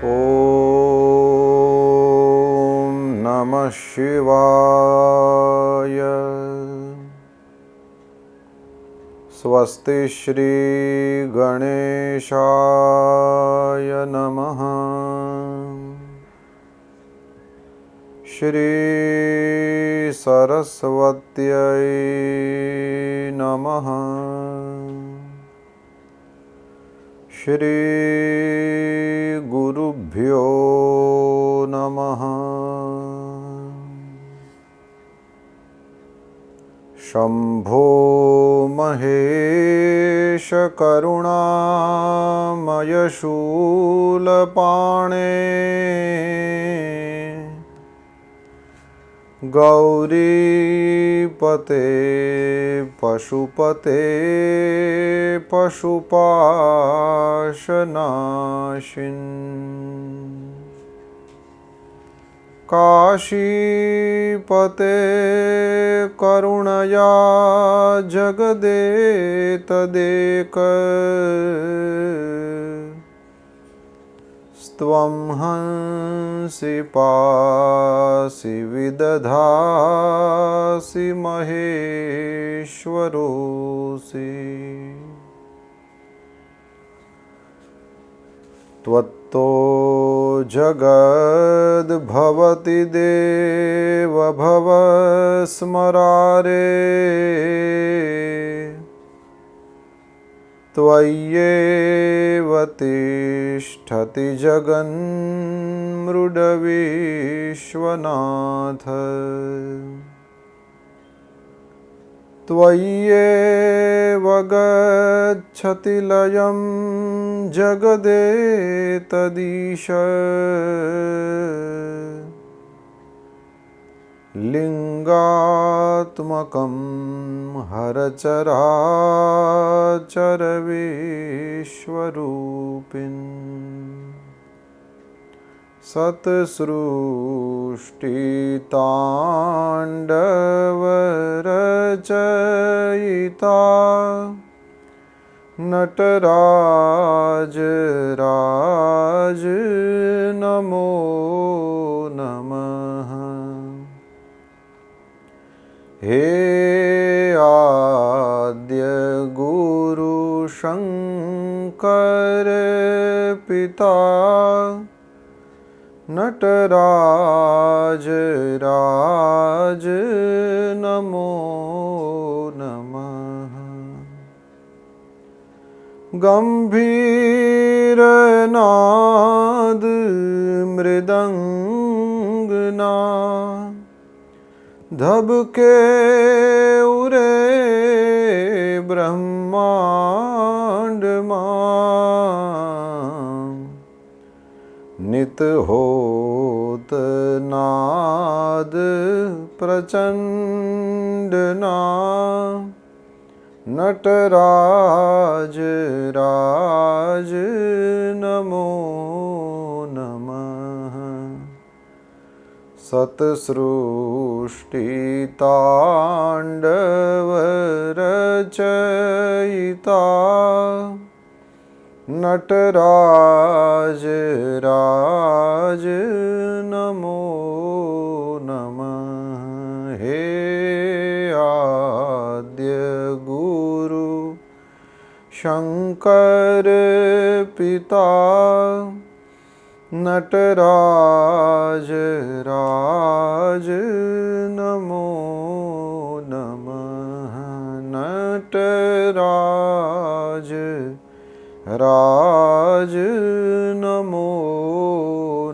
ॐ नमः शिवाय। स्वस्ति श्री गणेशाय नमः। श्री सरस्वत्यै नमः। श्री गुरुभ्यो नमः। शंभो महेश करुणामय शूलपाणे गौरीपते पशुपते पशुपाशनाशिन् काशीपते करुणया जगदेतदेक त्वं हंसि पासि विदधासि महेश्वरोऽसि। त्वत्तो जगद्भवति देव भव स्मरारे। त्वय्येव तिष्ठति जगन्मृडविश्वनाथ। त्वय्येव गच्छति लयं जगदेतदीश। लिंगात्मकं हरचराचरविश्वरूपिन् सत्सृष्टिताण्डवरचयिता नटराज राज नमो नमः। हे आद्य गुरु शंकर पिता नटराज राज नमो नमः। गंभीर नाद मृदंगना धबके उरे ब्रह्मांड मां। नित होत नाद प्रचंड ना नटराज राज नमो नमः। सत्सृष्टिताण्डवरचयिता नटराज राज नमो नमः। हे आद्य गुरु शंकर पिता नटराज राज नमो नमः। नटराज राज नमो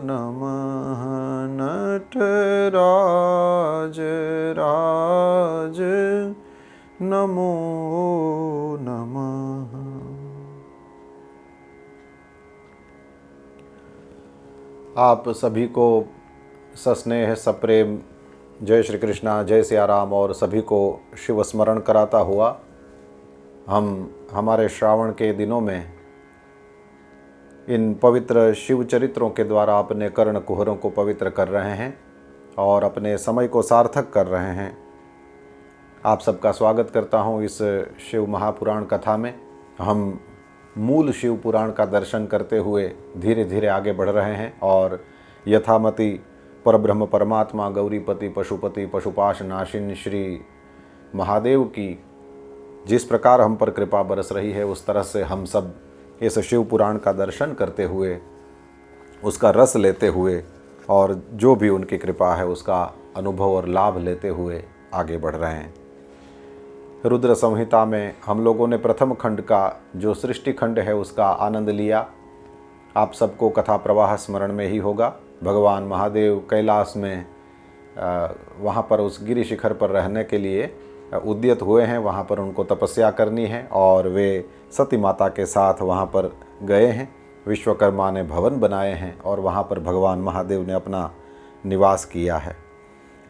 नमः। नटराज राज नमो नमः। आप सभी को सस्नेह सप्रेम जय श्री कृष्णा, जय सिया राम और सभी को शिव स्मरण कराता हुआ हम हमारे श्रावण के दिनों में इन पवित्र शिव चरित्रों के द्वारा अपने कर्ण कुहरों को पवित्र कर रहे हैं और अपने समय को सार्थक कर रहे हैं। आप सबका स्वागत करता हूं इस शिव महापुराण कथा में। हम मूल शिव पुराण का दर्शन करते हुए धीरे धीरे आगे बढ़ रहे हैं और यथामति परब्रह्म परमात्मा गौरीपति पशुपति पशुपाश नाशिन श्री महादेव की जिस प्रकार हम पर कृपा बरस रही है, उस तरह से हम सब इस शिव पुराण का दर्शन करते हुए, उसका रस लेते हुए और जो भी उनकी कृपा है उसका अनुभव और लाभ लेते हुए आगे बढ़ रहे हैं। रुद्र संहिता में हम लोगों ने प्रथम खंड का जो सृष्टि खंड है उसका आनंद लिया। आप सबको कथा प्रवाह स्मरण में ही होगा। भगवान महादेव कैलाश में वहाँ पर उस गिरि शिखर पर रहने के लिए उद्यत हुए हैं। वहाँ पर उनको तपस्या करनी है और वे सती माता के साथ वहाँ पर गए हैं। विश्वकर्मा ने भवन बनाए हैं और वहाँ पर भगवान महादेव ने अपना निवास किया है।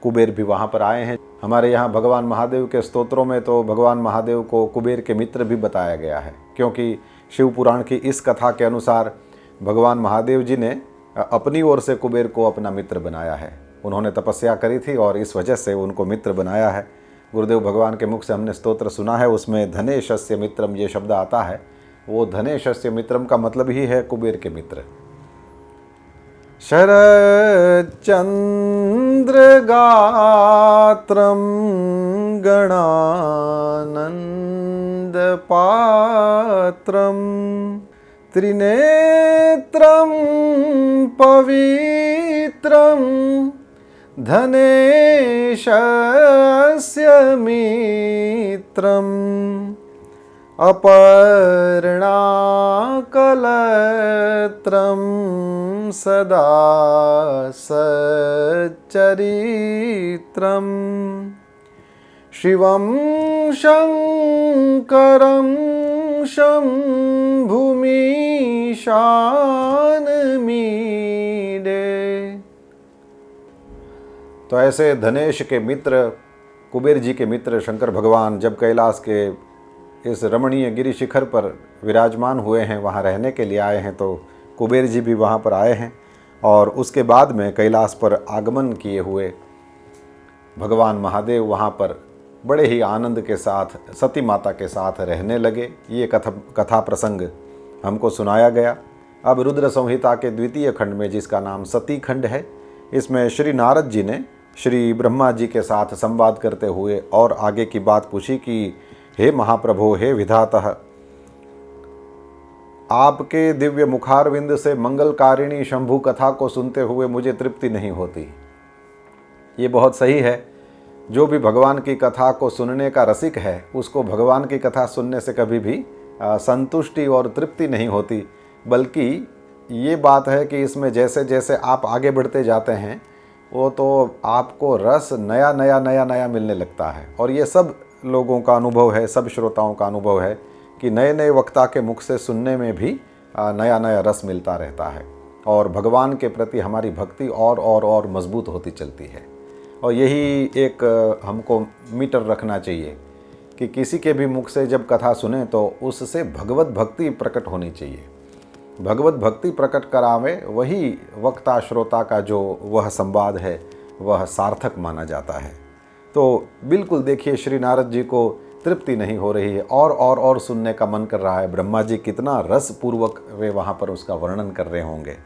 कुबेर भी वहाँ पर आए हैं। हमारे यहाँ भगवान महादेव के स्तोत्रों में तो भगवान महादेव को कुबेर के मित्र भी बताया गया है, क्योंकि शिव पुराण की इस कथा के अनुसार भगवान महादेव जी ने अपनी ओर से कुबेर को अपना मित्र बनाया है। उन्होंने तपस्या करी थी और इस वजह से उनको मित्र बनाया है। गुरुदेव भगवान के मुख से हमने स्तोत्र सुना है, उसमें धनेशस्य मित्रम ये शब्द आता है। वो धनेशस्य मित्रम का मतलब ही है कुबेर के मित्र। शरच्चन्द्रगात्रं गणानन्दपात्रं त्रिनेत्रं पवित्रं धनेशस्य मित्रम् अपर्णाकलत्रं सदा सच्चरित्रं शिवं शङ्करं शम्भुमीशानमीडे। तो ऐसे धनेश के मित्र, कुबेर जी के मित्र शंकर भगवान जब कैलाश के इस रमणीय गिरि शिखर पर विराजमान हुए हैं, वहाँ रहने के लिए आए हैं, तो कुबेर जी भी वहाँ पर आए हैं और उसके बाद में कैलाश पर आगमन किए हुए भगवान महादेव वहाँ पर बड़े ही आनंद के साथ सती माता के साथ रहने लगे। ये कथा प्रसंग हमको सुनाया गया। अब रुद्र संहिता के द्वितीय खंड में, जिसका नाम सती खंड है, इसमें श्री नारद जी ने श्री ब्रह्मा जी के साथ संवाद करते हुए और आगे की बात पूछी कि हे महाप्रभो, हे विधातः, आपके दिव्य मुखारविंद से मंगलकारिणी शंभु कथा को सुनते हुए मुझे तृप्ति नहीं होती। ये बहुत सही है। जो भी भगवान की कथा को सुनने का रसिक है, उसको भगवान की कथा सुनने से कभी भी संतुष्टि और तृप्ति नहीं होती, बल्कि ये बात है कि इसमें जैसे जैसे आप आगे बढ़ते जाते हैं, वो तो आपको रस नया नया नया नया मिलने लगता है। और ये सब लोगों का अनुभव है, सब श्रोताओं का अनुभव है कि नए नए वक्ता के मुख से सुनने में भी नया नया रस मिलता रहता है और भगवान के प्रति हमारी भक्ति और मजबूत होती चलती है। और यही एक हमको मीटर रखना चाहिए कि किसी के भी मुख से जब कथा सुने तो उससे भगवत भक्ति प्रकट होनी चाहिए। भगवत भक्ति प्रकट करावे, वही वक्ता श्रोता का जो वह संवाद है वह सार्थक माना जाता है। तो बिल्कुल देखिए, श्री नारद जी को तृप्ति नहीं हो रही है और सुनने का मन कर रहा है। ब्रह्मा जी कितना रस पूर्वक वे वहाँ पर उसका वर्णन कर रहे होंगे।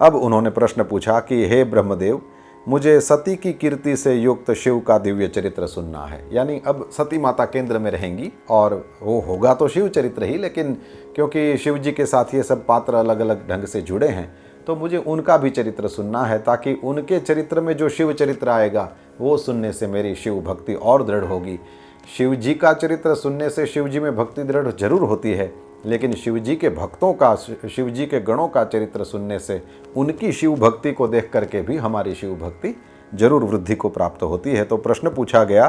अब उन्होंने प्रश्न पूछा कि हे ब्रह्मदेव, मुझे सती की कीर्ति से युक्त शिव का दिव्य चरित्र सुनना है। यानी अब सती माता केंद्र में रहेंगी और वो होगा तो शिव चरित्र ही, लेकिन क्योंकि शिव जी के साथ ये सब पात्र अलग अलग ढंग से जुड़े हैं, तो मुझे उनका भी चरित्र सुनना है, ताकि उनके चरित्र में जो शिव चरित्र आएगा वो सुनने से मेरी शिव भक्ति और दृढ़ होगी। शिव जी का चरित्र सुनने से शिव जी में भक्ति दृढ़ जरूर होती है, लेकिन शिव जी के भक्तों का, शिव जी के गणों का चरित्र सुनने से उनकी शिव भक्ति को देख करके भी हमारी शिव भक्ति जरूर वृद्धि को प्राप्त होती है। तो प्रश्न पूछा गया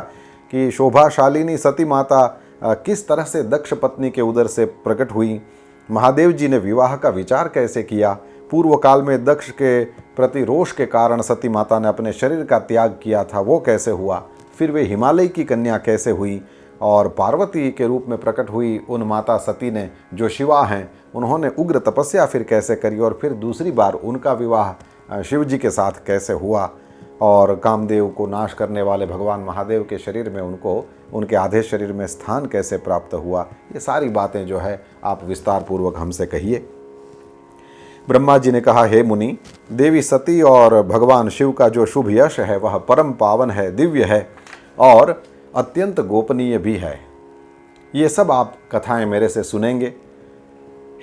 कि शोभाशालिनी सती माता किस तरह से दक्ष पत्नी के उदर से प्रकट हुई? महादेव जी ने विवाह का विचार कैसे किया? पूर्व काल में दक्ष के प्रति रोष के कारण सती माता ने अपने शरीर का त्याग किया था, वो कैसे हुआ? फिर वे हिमालय की कन्या कैसे हुई और पार्वती के रूप में प्रकट हुई उन माता सती ने, जो शिवा हैं, उन्होंने उग्र तपस्या फिर कैसे करी और फिर दूसरी बार उनका विवाह शिव जी के साथ कैसे हुआ? और कामदेव को नाश करने वाले भगवान महादेव के शरीर में उनको उनके आधे शरीर में स्थान कैसे प्राप्त हुआ, ये सारी बातें जो है आप विस्तार पूर्वक हमसे कहिए। ब्रह्मा जी ने कहा, हे मुनि, देवी सती और भगवान शिव का जो शुभ यश है वह परम पावन है, दिव्य है और अत्यंत गोपनीय भी है। ये सब आप कथाएं मेरे से सुनेंगे।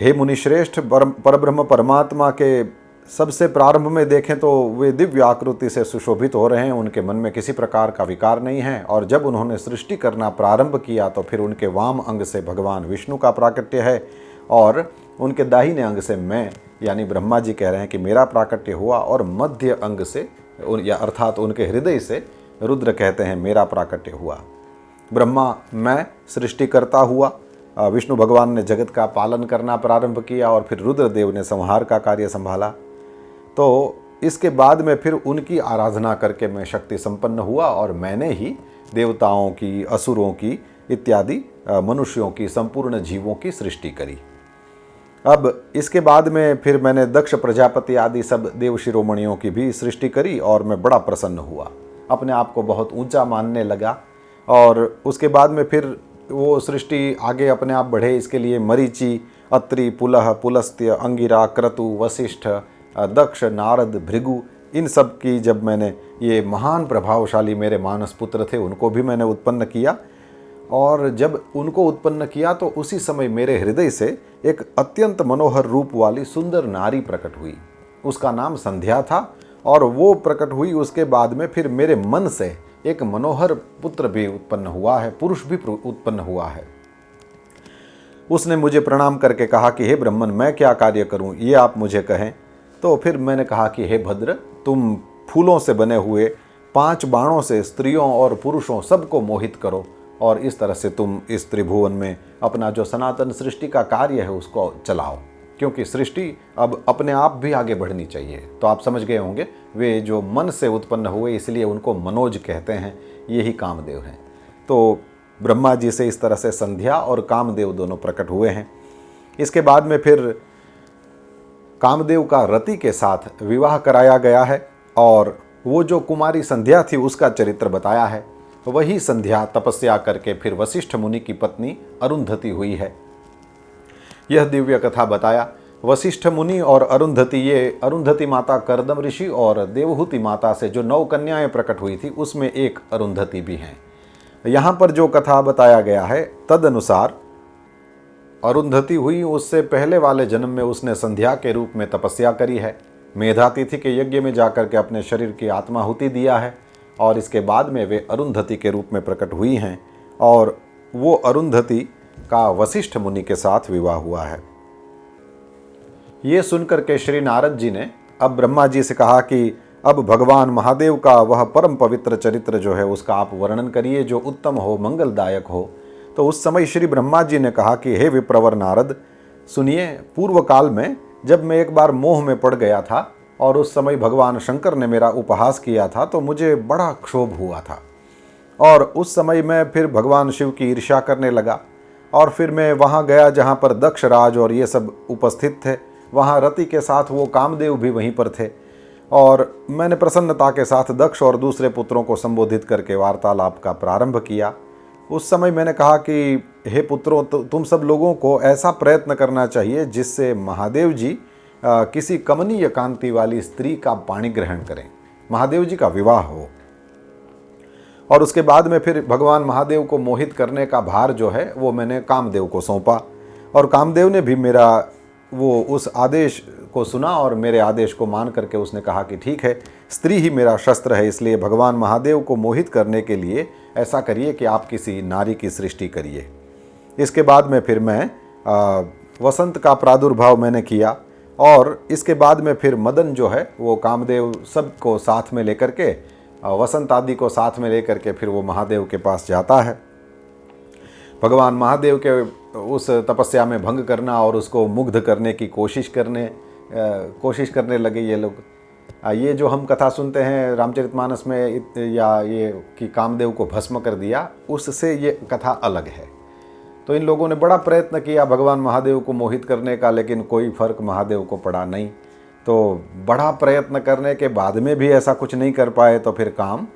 हे मुनिश्रेष्ठ, परब्रह्म परमात्मा के सबसे प्रारंभ में देखें तो वे दिव्य आकृति से सुशोभित हो रहे हैं, उनके मन में किसी प्रकार का विकार नहीं है। और जब उन्होंने सृष्टि करना प्रारंभ किया तो फिर उनके वाम अंग से भगवान विष्णु का प्राकट्य है और उनके दाहिने अंग से मैं यानी ब्रह्मा जी कह रहे हैं कि मेरा प्राकट्य हुआ, और मध्य अंग से या अर्थात उनके हृदय से रुद्र कहते हैं मेरा प्राकट्य हुआ। ब्रह्मा मैं सृष्टि करता हुआ, विष्णु भगवान ने जगत का पालन करना प्रारंभ किया और फिर रुद्रदेव ने संहार का कार्य संभाला। तो इसके बाद में फिर उनकी आराधना करके मैं शक्ति संपन्न हुआ और मैंने ही देवताओं की, असुरों की इत्यादि मनुष्यों की, संपूर्ण जीवों की सृष्टि करी। अब इसके बाद में फिर मैंने दक्ष प्रजापति आदि सब देव शिरोमणियों की भी सृष्टि करी और मैं बड़ा प्रसन्न हुआ, अपने आप को बहुत ऊंचा मानने लगा। और उसके बाद में फिर वो सृष्टि आगे अपने आप बढ़े, इसके लिए मरीचि, अत्रि, पुलह, पुलस्त्य, अंगिरा, क्रतु, वशिष्ठ, दक्ष, नारद, भृगु, इन सब की जब मैंने ये महान प्रभावशाली मेरे मानस पुत्र थे उनको भी मैंने उत्पन्न किया। और जब उनको उत्पन्न किया तो उसी समय मेरे हृदय से एक अत्यंत मनोहर रूप वाली सुंदर नारी प्रकट हुई, उसका नाम संध्या था। और वो प्रकट हुई, उसके बाद में फिर मेरे मन से एक मनोहर पुत्र भी उत्पन्न हुआ है, पुरुष भी उत्पन्न हुआ है। उसने मुझे प्रणाम करके कहा कि हे ब्राह्मण, मैं क्या कार्य करूं, ये आप मुझे कहें। तो फिर मैंने कहा कि हे भद्र, तुम फूलों से बने हुए 5 बाणों से स्त्रियों और पुरुषों सबको मोहित करो और इस तरह से तुम इस त्रिभुवन में अपना जो सनातन सृष्टि का कार्य है उसको चलाओ, क्योंकि सृष्टि अब अपने आप भी आगे बढ़नी चाहिए। तो आप समझ गए होंगे, वे जो मन से उत्पन्न हुए इसलिए उनको मनोज कहते हैं, यही कामदेव हैं। तो ब्रह्मा जी से इस तरह से संध्या और कामदेव दोनों प्रकट हुए हैं। इसके बाद में फिर कामदेव का रति के साथ विवाह कराया गया है और वो जो कुमारी संध्या थी उसका चरित्र बताया है। वही संध्या तपस्या करके फिर वशिष्ठ मुनि की पत्नी अरुंधति हुई है। यह दिव्य कथा बताया। वशिष्ठ मुनि और अरुंधति, ये अरुंधति माता करदम ऋषि और देवहूति माता से जो 9 कन्याएं प्रकट हुई थी उसमें एक अरुंधति भी हैं। यहाँ पर जो कथा बताया गया है तदनुसार अरुंधति हुई, उससे पहले वाले जन्म में उसने संध्या के रूप में तपस्या करी है, मेधातिथि के यज्ञ में जाकर के अपने शरीर की आत्माहुति दिया है और इसके बाद में वे अरुंधति के रूप में प्रकट हुई हैं और वो अरुंधति का वशिष्ठ मुनि के साथ विवाह हुआ है। ये सुनकर के श्री नारद जी ने अब ब्रह्मा जी से कहा कि अब भगवान महादेव का वह परम पवित्र चरित्र जो है उसका आप वर्णन करिए जो उत्तम हो, मंगलदायक हो। तो उस समय श्री ब्रह्मा जी ने कहा कि हे विप्रवर नारद, सुनिए, पूर्व काल में जब मैं एक बार मोह में पड़ गया था और उस समय भगवान शंकर ने मेरा उपहास किया था तो मुझे बड़ा क्षोभ हुआ था और उस समय मैं फिर भगवान शिव की ईर्ष्या करने लगा और फिर मैं वहाँ गया जहाँ पर दक्ष राज और ये सब उपस्थित थे। वहाँ रति के साथ वो कामदेव भी वहीं पर थे और मैंने प्रसन्नता के साथ दक्ष और दूसरे पुत्रों को संबोधित करके वार्तालाप का प्रारंभ किया। उस समय मैंने कहा कि हे पुत्रों, तुम सब लोगों को ऐसा प्रयत्न करना चाहिए जिससे महादेव जी किसी कमनीय कांति वाली स्त्री का पाणी ग्रहण करें, महादेव जी का विवाह हो। और उसके बाद में फिर भगवान महादेव को मोहित करने का भार जो है वो मैंने कामदेव को सौंपा और कामदेव ने भी मेरा वो उस आदेश को सुना और मेरे आदेश को मान करके उसने कहा कि ठीक है, स्त्री ही मेरा शस्त्र है, इसलिए भगवान महादेव को मोहित करने के लिए ऐसा करिए कि आप किसी नारी की सृष्टि करिए। इसके बाद में फिर मैं वसंत का प्रादुर्भाव मैंने किया और इसके बाद में फिर मदन जो है वो कामदेव सबको साथ में लेकर के, वसंत आदि को साथ में लेकर के फिर वो महादेव के पास जाता है। भगवान महादेव के उस तपस्या में भंग करना और उसको मुग्ध करने की कोशिश करने लगे ये लोग। ये जो हम कथा सुनते हैं रामचरितमानस में या ये कि कामदेव को भस्म कर दिया, उससे ये कथा अलग है। तो इन लोगों ने बड़ा प्रयत्न किया भगवान महादेव को मोहित करने का, लेकिन कोई फर्क महादेव को पड़ा नहीं। तो बड़ा प्रयत्न करने के बाद में भी ऐसा कुछ नहीं कर पाए तो फिर काम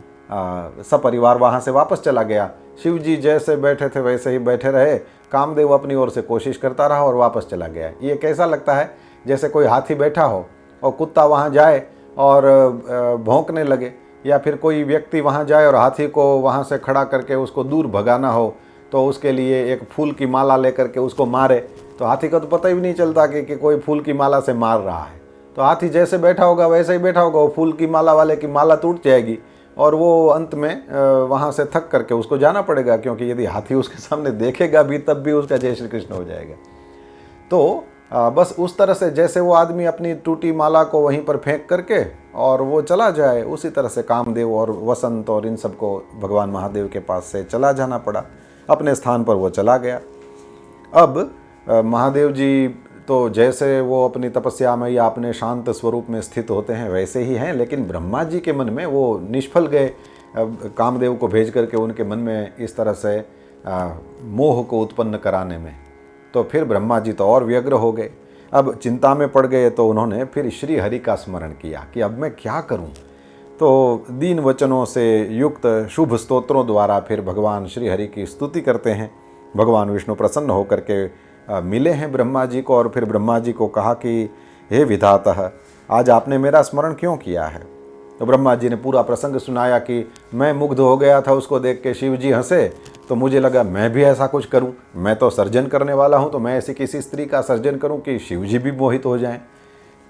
सपरिवार वहाँ से वापस चला गया। शिव जी जैसे बैठे थे वैसे ही बैठे रहे, कामदेव अपनी ओर से कोशिश करता रहा और वापस चला गया। ये कैसा लगता है, जैसे कोई हाथी बैठा हो और कुत्ता वहाँ जाए और भौंकने लगे, या फिर कोई व्यक्ति वहाँ जाए और हाथी को वहाँ से खड़ा करके उसको दूर भगाना हो तो उसके लिए एक फूल की माला लेकर के उसको मारे, तो हाथी का तो पता ही नहीं चलता कि कोई फूल की माला से मार रहा है। तो हाथी जैसे बैठा होगा वैसे ही बैठा होगा, वो फूल की माला वाले की माला टूट जाएगी और वो अंत में वहाँ से थक करके उसको जाना पड़ेगा, क्योंकि यदि हाथी उसके सामने देखेगा भी तब भी उसका जय श्री कृष्ण हो जाएगा। तो बस उस तरह से जैसे वो आदमी अपनी टूटी माला को वहीं पर फेंक करके और वो चला जाए, उसी तरह से कामदेव और वसंत और इन सबको भगवान महादेव के पास से चला जाना पड़ा, अपने स्थान पर वो चला गया। अब महादेव जी तो जैसे वो अपनी तपस्या में या अपने शांत स्वरूप में स्थित होते हैं वैसे ही हैं, लेकिन ब्रह्मा जी के मन में वो निष्फल गए कामदेव को भेज करके उनके मन में इस तरह से मोह को उत्पन्न कराने में। तो फिर ब्रह्मा जी तो और व्यग्र हो गए, अब चिंता में पड़ गए। तो उन्होंने फिर श्री हरि का स्मरण किया कि अब मैं क्या करूं। तो दीन वचनों से युक्त शुभ स्तोत्रों द्वारा फिर भगवान श्री हरि की स्तुति करते हैं। भगवान विष्णु प्रसन्न होकर के मिले हैं ब्रह्मा जी को और फिर ब्रह्मा जी को कहा कि हे विधातः, आज आपने मेरा स्मरण क्यों किया है। तो ब्रह्मा जी ने पूरा प्रसंग सुनाया कि मैं मुग्ध हो गया था उसको देख के, शिव जी हंसे तो मुझे लगा मैं भी ऐसा कुछ करूं, मैं तो सर्जन करने वाला हूं, तो मैं ऐसी किसी स्त्री का सर्जन करूं कि शिव जी भी मोहित हो जाएं,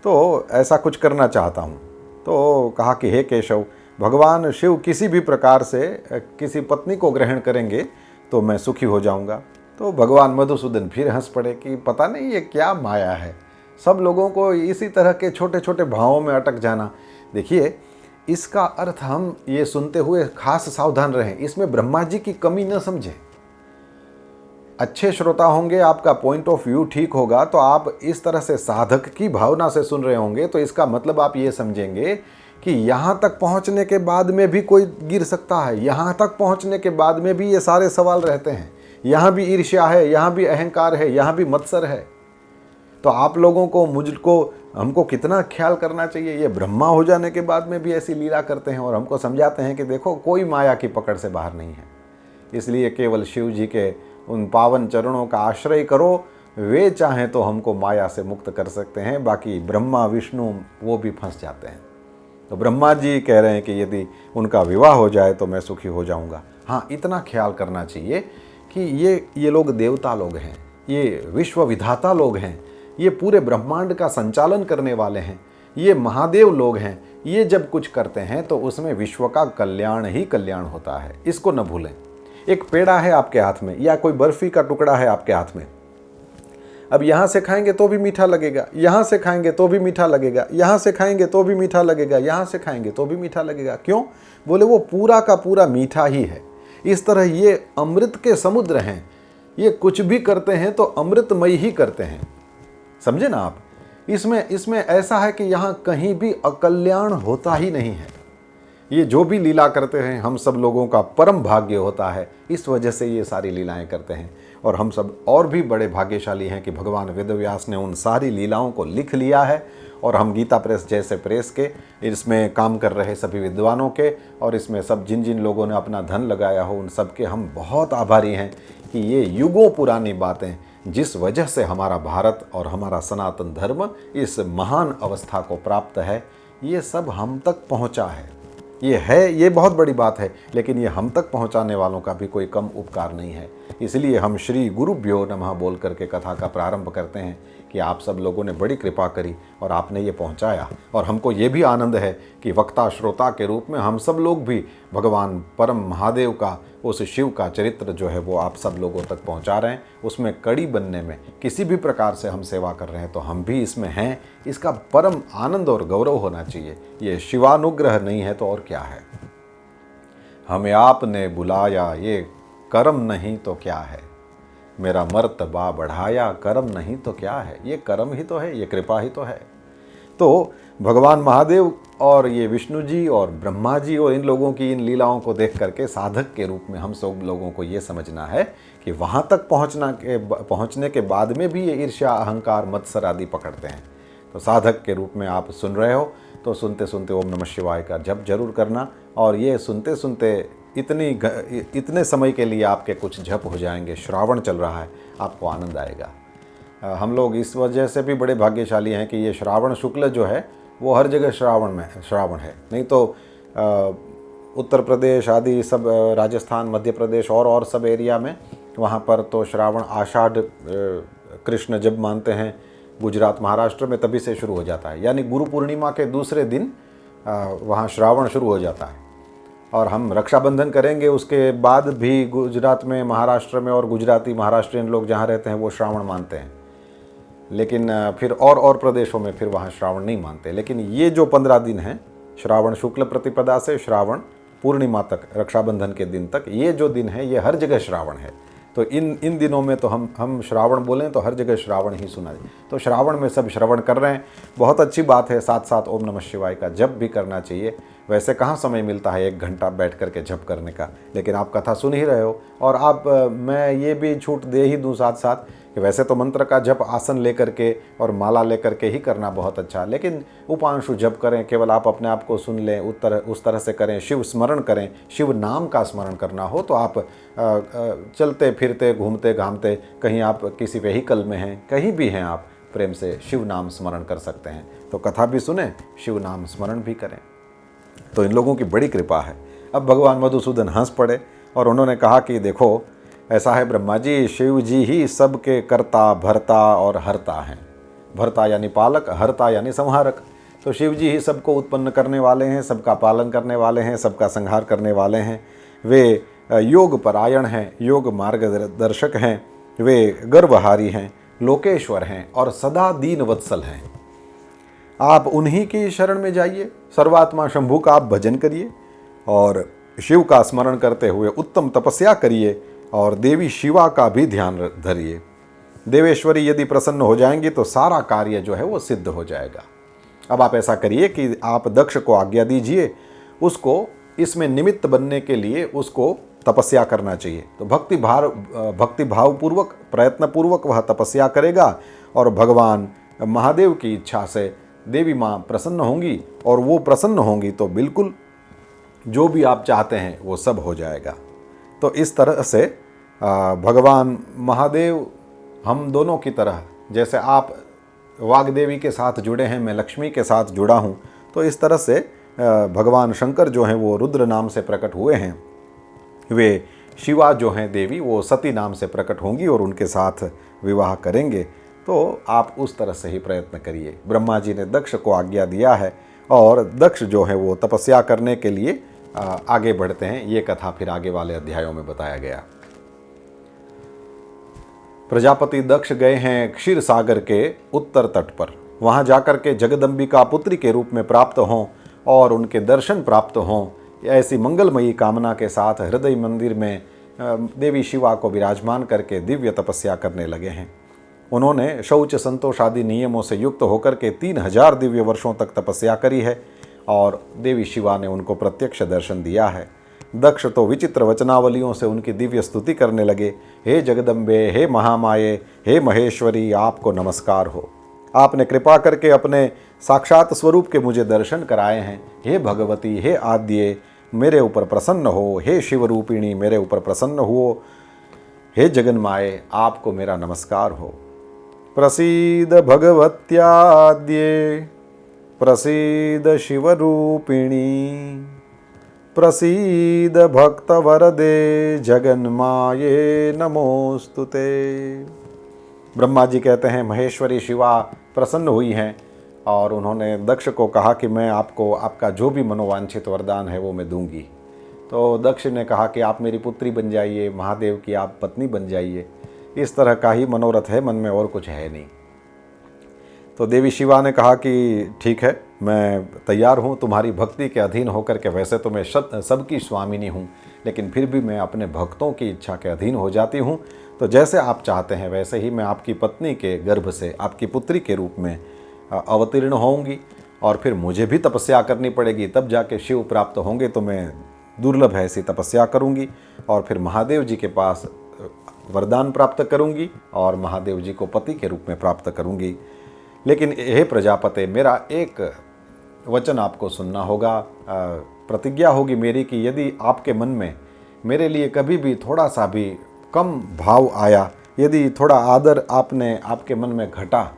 तो ऐसा कुछ करना चाहता हूं। तो कहा कि हे केशव, भगवान शिव किसी भी प्रकार से किसी पत्नी को ग्रहण करेंगे तो मैं सुखी हो जाऊंगा। तो भगवान मधुसूदन फिर हंस पड़े कि पता नहीं ये क्या माया है, सब लोगों को इसी तरह के छोटे छोटे भावों में अटक जाना। देखिए, इसका अर्थ हम ये सुनते हुए खास सावधान रहें, इसमें ब्रह्मा जी की कमी न समझें। अच्छे श्रोता होंगे, आपका पॉइंट ऑफ व्यू ठीक होगा, तो आप इस तरह से साधक की भावना से सुन रहे होंगे, तो इसका मतलब आप ये समझेंगे कि यहाँ तक पहुँचने के बाद में भी कोई गिर सकता है, यहाँ तक पहुँचने के बाद में भी ये सारे सवाल रहते हैं, यहाँ भी ईर्ष्या है, यहाँ भी अहंकार है, यहाँ भी मत्सर है। तो आप लोगों को, मुझको, हमको कितना ख्याल करना चाहिए। ये ब्रह्मा हो जाने के बाद में भी ऐसी लीला करते हैं और हमको समझाते हैं कि देखो कोई माया की पकड़ से बाहर नहीं है, इसलिए केवल शिव जी के उन पावन चरणों का आश्रय करो, वे चाहें तो हमको माया से मुक्त कर सकते हैं, बाकी ब्रह्मा विष्णु वो भी फंस जाते हैं। तो ब्रह्मा जी कह रहे हैं कि यदि उनका विवाह हो जाए तो मैं सुखी हो जाऊंगा। हाँ, इतना ख्याल करना चाहिए कि ये लोग देवता लोग हैं, ये विश्व विधाता लोग हैं, ये पूरे ब्रह्मांड का संचालन करने वाले हैं, ये महादेव लोग हैं। ये जब कुछ करते हैं तो उसमें विश्व का कल्याण ही कल्याण होता है, इसको न भूलें। एक पेड़ा है आपके हाथ में या कोई बर्फी का टुकड़ा है आपके हाथ में, अब यहाँ से खाएंगे तो भी मीठा लगेगा, यहाँ से खाएंगे तो भी मीठा लगेगा, यहाँ से खाएंगे तो भी मीठा लगेगा, यहाँ से खाएंगे तो भी मीठा लगेगा। क्यों? बोले वो पूरा का पूरा मीठा ही है। इस तरह ये अमृत के समुद्र हैं, ये कुछ भी करते हैं तो अमृतमय ही करते हैं, समझे ना आप। इसमें ऐसा है कि यहाँ कहीं भी अकल्याण होता ही नहीं है। ये जो भी लीला करते हैं हम सब लोगों का परम भाग्य होता है, इस वजह से ये सारी लीलाएं करते हैं। और हम सब और भी बड़े भाग्यशाली हैं कि भगवान वेदव्यास ने उन सारी लीलाओं को लिख लिया है, और हम गीता प्रेस जैसे प्रेस के, इसमें काम कर रहे सभी विद्वानों के, और इसमें सब जिन जिन लोगों ने अपना धन लगाया हो उन सब के हम बहुत आभारी हैं कि ये युगों पुरानी बातें, जिस वजह से हमारा भारत और हमारा सनातन धर्म इस महान अवस्था को प्राप्त है, ये सब हम तक पहुंचा है। ये बहुत बड़ी बात है, लेकिन ये हम तक पहुंचाने वालों का भी कोई कम उपकार नहीं है। इसलिए हम श्री गुरुभ्यो नमः बोल करके कथा का प्रारंभ करते हैं कि आप सब लोगों ने बड़ी कृपा करी और आपने ये पहुंचाया, और हमको ये भी आनंद है कि वक्ता श्रोता के रूप में हम सब लोग भी भगवान परम महादेव का, उस शिव का चरित्र जो है वो आप सब लोगों तक पहुंचा रहे हैं। उसमें कड़ी बनने में किसी भी प्रकार से हम सेवा कर रहे हैं तो हम भी इसमें हैं, इसका परम आनंद और गौरव होना चाहिए। ये शिवानुग्रह नहीं है तो और क्या है। हमें आपने बुलाया, ये कर्म नहीं तो क्या है, मेरा मर्तबा बढ़ाया, कर्म नहीं तो क्या है। ये कर्म ही तो है, ये कृपा ही तो है। तो भगवान महादेव और ये विष्णु जी और ब्रह्मा जी और इन लोगों की इन लीलाओं को देख करके साधक के रूप में हम सब लोगों को ये समझना है कि वहाँ तक पहुँचने के बाद में भी ये ईर्ष्या, अहंकार, मत्सर आदि पकड़ते हैं। तो साधक के रूप में आप सुन रहे हो तो सुनते सुनते ओम नमः शिवाय का जप जरूर करना। और ये सुनते सुनते इतने समय के लिए आपके कुछ जप हो जाएंगे। श्रावण चल रहा है, आपको आनंद आएगा। हम लोग इस वजह से भी बड़े भाग्यशाली हैं कि ये श्रावण शुक्ल जो है वो हर जगह श्रावण है। नहीं तो उत्तर प्रदेश आदि सब, राजस्थान, मध्य प्रदेश और सब एरिया में वहाँ पर तो श्रावण आषाढ़ कृष्ण जब मानते हैं। गुजरात, महाराष्ट्र में तभी से शुरू हो जाता है, यानी गुरु पूर्णिमा के दूसरे दिन वहाँ श्रावण शुरू हो जाता है। और हम रक्षाबंधन करेंगे उसके बाद भी गुजरात में, महाराष्ट्र में और गुजराती महाराष्ट्रियन लोग जहाँ रहते हैं वो श्रावण मानते हैं। लेकिन फिर और प्रदेशों में फिर वहाँ श्रावण नहीं मानते। लेकिन ये जो 15 दिन हैं, श्रावण शुक्ल प्रतिपदा से श्रावण पूर्णिमा तक, रक्षाबंधन के दिन तक, ये जो दिन है ये हर जगह श्रावण है। तो इन दिनों में तो हम श्रावण बोलें तो हर जगह श्रावण ही सुना जाए। तो श्रावण में सब श्रवण कर रहे हैं, बहुत अच्छी बात है। साथ साथ ओम नमः शिवाय का जप भी करना चाहिए। वैसे कहाँ समय मिलता है 1 घंटा बैठ करके जप करने का, लेकिन आप कथा सुन ही रहे हो। और आप मैं ये भी छूट दे ही दूँ साथ साथ कि वैसे तो मंत्र का जप आसन लेकर के और माला लेकर के ही करना बहुत अच्छा, लेकिन उपांशु जप करें, केवल आप अपने आप को सुन लें, उस तरह से करें। शिव स्मरण करें, शिव नाम का स्मरण करना हो तो आप चलते फिरते, घूमते घामते, कहीं आप किसी व्हीकल में हैं, कहीं भी हैं, आप प्रेम से शिव नाम स्मरण कर सकते हैं। तो कथा भी सुने, शिव नाम स्मरण भी करें। तो इन लोगों की बड़ी कृपा है। अब भगवान मधुसूदन हंस पड़े और उन्होंने कहा कि देखो, ऐसा है ब्रह्मा जी, शिव जी ही सबके कर्ता, भरता और हरता हैं। भरता यानी पालक, हरता यानी संहारक। तो शिव जी ही सबको उत्पन्न करने वाले हैं, सबका पालन करने वाले हैं, सबका संहार करने वाले हैं। वे योग परायण हैं, योग मार्गदर्शक हैं, वे गर्वहारी हैं, लोकेश्वर हैं और सदा दीन वत्सल हैं। आप उन्हीं की शरण में जाइए, सर्वात्मा शंभु का आप भजन करिए और शिव का स्मरण करते हुए उत्तम तपस्या करिए और देवी शिवा का भी ध्यान धरिए। देवेश्वरी यदि प्रसन्न हो जाएंगी तो सारा कार्य जो है वो सिद्ध हो जाएगा। अब आप ऐसा करिए कि आप दक्ष को आज्ञा दीजिए, उसको इसमें निमित्त बनने के लिए उसको तपस्या करना चाहिए। तो भक्ति भावपूर्वक, प्रयत्नपूर्वक वह तपस्या करेगा और भगवान महादेव की इच्छा से देवी माँ प्रसन्न होंगी, और वो प्रसन्न होंगी तो बिल्कुल जो भी आप चाहते हैं वो सब हो जाएगा। तो इस तरह से भगवान महादेव हम दोनों की तरह, जैसे आप वाग्देवी के साथ जुड़े हैं, मैं लक्ष्मी के साथ जुड़ा हूँ, तो इस तरह से भगवान शंकर जो हैं वो रुद्र नाम से प्रकट हुए हैं। वे शिवा जो हैं देवी, वो सती नाम से प्रकट होंगी और उनके साथ विवाह करेंगे। तो आप उस तरह से ही प्रयत्न करिए। ब्रह्मा जी ने दक्ष को आज्ञा दिया है और दक्ष जो है वो तपस्या करने के लिए आगे बढ़ते हैं। ये कथा फिर आगे वाले अध्यायों में बताया गया। प्रजापति दक्ष गए हैं क्षीर सागर के उत्तर तट पर। वहां जाकर के जगदम्बिका पुत्री के रूप में प्राप्त हों और उनके दर्शन प्राप्त हों, ऐसी मंगलमयी कामना के साथ हृदय मंदिर में देवी शिवा को विराजमान करके दिव्य तपस्या करने लगे हैं। उन्होंने शौच संतोष आदि नियमों से युक्त होकर के 3000 दिव्य वर्षों तक तपस्या करी है और देवी शिवा ने उनको प्रत्यक्ष दर्शन दिया है। दक्ष तो विचित्र वचनावलियों से उनकी दिव्य स्तुति करने लगे। हे जगदम्बे, हे महामाये, हे महेश्वरी, आपको नमस्कार हो। आपने कृपा करके अपने साक्षात स्वरूप के मुझे दर्शन कराए हैं। हे भगवती, हे आद्ये, मेरे ऊपर प्रसन्न हो। हे शिवरूपिणी, मेरे ऊपर प्रसन्न हो। हे जगन्माये, आपको मेरा नमस्कार हो। प्रसीद भगवत्याद्ये, प्रसीद शिवरूपिणी, प्रसीद भक्तवरदे, जगन्माये नमोस्तुते। ब्रह्मा जी कहते हैं महेश्वरी शिवा प्रसन्न हुई हैं और उन्होंने दक्ष को कहा कि मैं आपको आपका जो भी मनोवांछित वरदान है वो मैं दूंगी। तो दक्ष ने कहा कि आप मेरी पुत्री बन जाइए, महादेव की आप पत्नी बन जाइए। इस तरह का ही मनोरथ है मन में, और कुछ है नहीं। तो देवी शिवा ने कहा कि ठीक है, मैं तैयार हूँ तुम्हारी भक्ति के अधीन होकर के। वैसे तो मैं सबकी स्वामिनी हूँ, लेकिन फिर भी मैं अपने भक्तों की इच्छा के अधीन हो जाती हूँ। तो जैसे आप चाहते हैं वैसे ही मैं आपकी पत्नी के गर्भ से आपकी पुत्री के रूप में अवतीर्ण होंगी, और फिर मुझे भी तपस्या करनी पड़ेगी, तब जाके शिव प्राप्त होंगे। तो मैं दुर्लभ है ऐसी तपस्या करूँगी और फिर महादेव जी के पास वरदान प्राप्त करूँगी और महादेव जी को पति के रूप में प्राप्त करूँगी। लेकिन हे प्रजापते, मेरा एक वचन आपको सुनना होगा, प्रतिज्ञा होगी मेरी कि यदि आपके मन में मेरे लिए कभी भी थोड़ा सा भी कम भाव आया, यदि थोड़ा आदर आपके मन में घटा,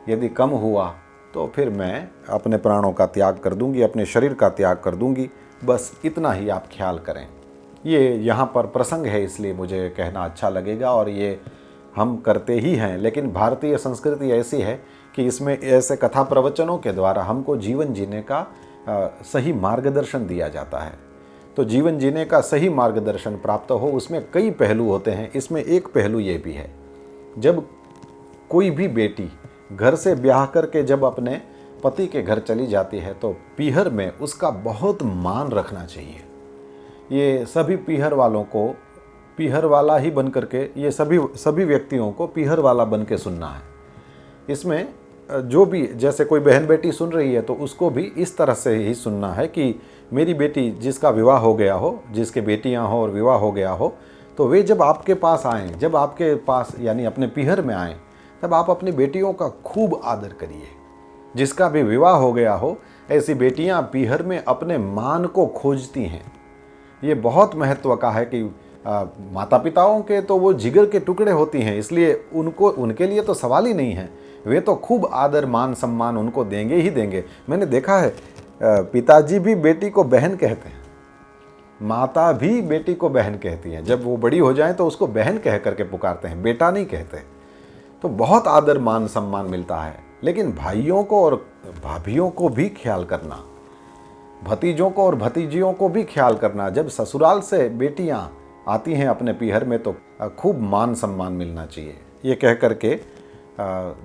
यदि कम हुआ, तो फिर मैं अपने प्राणों का त्याग कर दूंगी, अपने शरीर का त्याग कर दूंगी। बस इतना ही आप ख्याल करें। ये यहाँ पर प्रसंग है, इसलिए मुझे कहना अच्छा लगेगा, और ये हम करते ही हैं। लेकिन भारतीय संस्कृति ऐसी है कि इसमें ऐसे कथा प्रवचनों के द्वारा हमको जीवन जीने का सही मार्गदर्शन दिया जाता है। तो जीवन जीने का सही मार्गदर्शन प्राप्त हो, उसमें कई पहलू होते हैं। इसमें एक पहलू ये भी है, जब कोई भी बेटी घर से ब्याह करके जब अपने पति के घर चली जाती है, तो पीहर में उसका बहुत मान रखना चाहिए। ये सभी पीहर वालों को पीहर वाला ही बन करके, ये सभी व्यक्तियों को पीहर वाला बन के सुनना है। इसमें जो भी, जैसे कोई बहन बेटी सुन रही है तो उसको भी इस तरह से ही सुनना है कि मेरी बेटी जिसका विवाह हो गया हो, जिसके बेटियां हो और विवाह हो गया हो, तो वे जब आपके पास आएँ, जब आपके पास यानी अपने पीहर में आएँ, तब आप अपनी बेटियों का खूब आदर करिए। जिसका भी विवाह हो गया हो, ऐसी बेटियां पीहर में अपने मान को खोजती हैं। ये बहुत महत्व का है कि माता पिताओं के तो वो जिगर के टुकड़े होती हैं, इसलिए उनके लिए तो सवाल ही नहीं है। वे तो खूब आदर मान सम्मान उनको देंगे ही देंगे। मैंने देखा है, पिताजी भी बेटी को बहन कहते हैं, माता भी बेटी को बहन कहती हैं। जब वो बड़ी हो जाए तो उसको बहन कह करके पुकारते हैं, बेटा नहीं कहते। तो बहुत आदर मान सम्मान मिलता है। लेकिन भाइयों को और भाभियों को भी ख्याल करना, भतीजों को और भतीजियों को भी ख्याल करना। जब ससुराल से बेटियां आती हैं अपने पीहर में, तो खूब मान सम्मान मिलना चाहिए। ये कह करके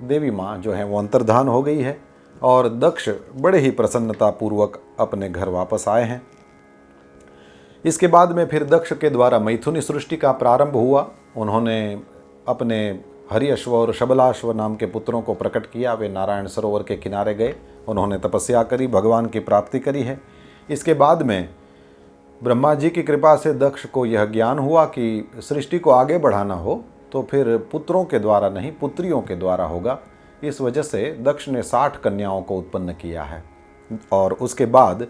देवी माँ जो है वो अंतर्धान हो गई है, और दक्ष बड़े ही प्रसन्नतापूर्वक अपने घर वापस आए हैं। इसके बाद में फिर दक्ष के द्वारा मैथुनी सृष्टि का प्रारंभ हुआ। उन्होंने अपने हरिअश्व और शबलाश्व नाम के पुत्रों को प्रकट किया। वे नारायण सरोवर के किनारे गए, उन्होंने तपस्या करी, भगवान की प्राप्ति करी है। इसके बाद में ब्रह्मा जी की कृपा से दक्ष को यह ज्ञान हुआ कि सृष्टि को आगे बढ़ाना हो तो फिर पुत्रों के द्वारा नहीं, पुत्रियों के द्वारा होगा। इस वजह से दक्ष ने 60 कन्याओं को उत्पन्न किया है, और उसके बाद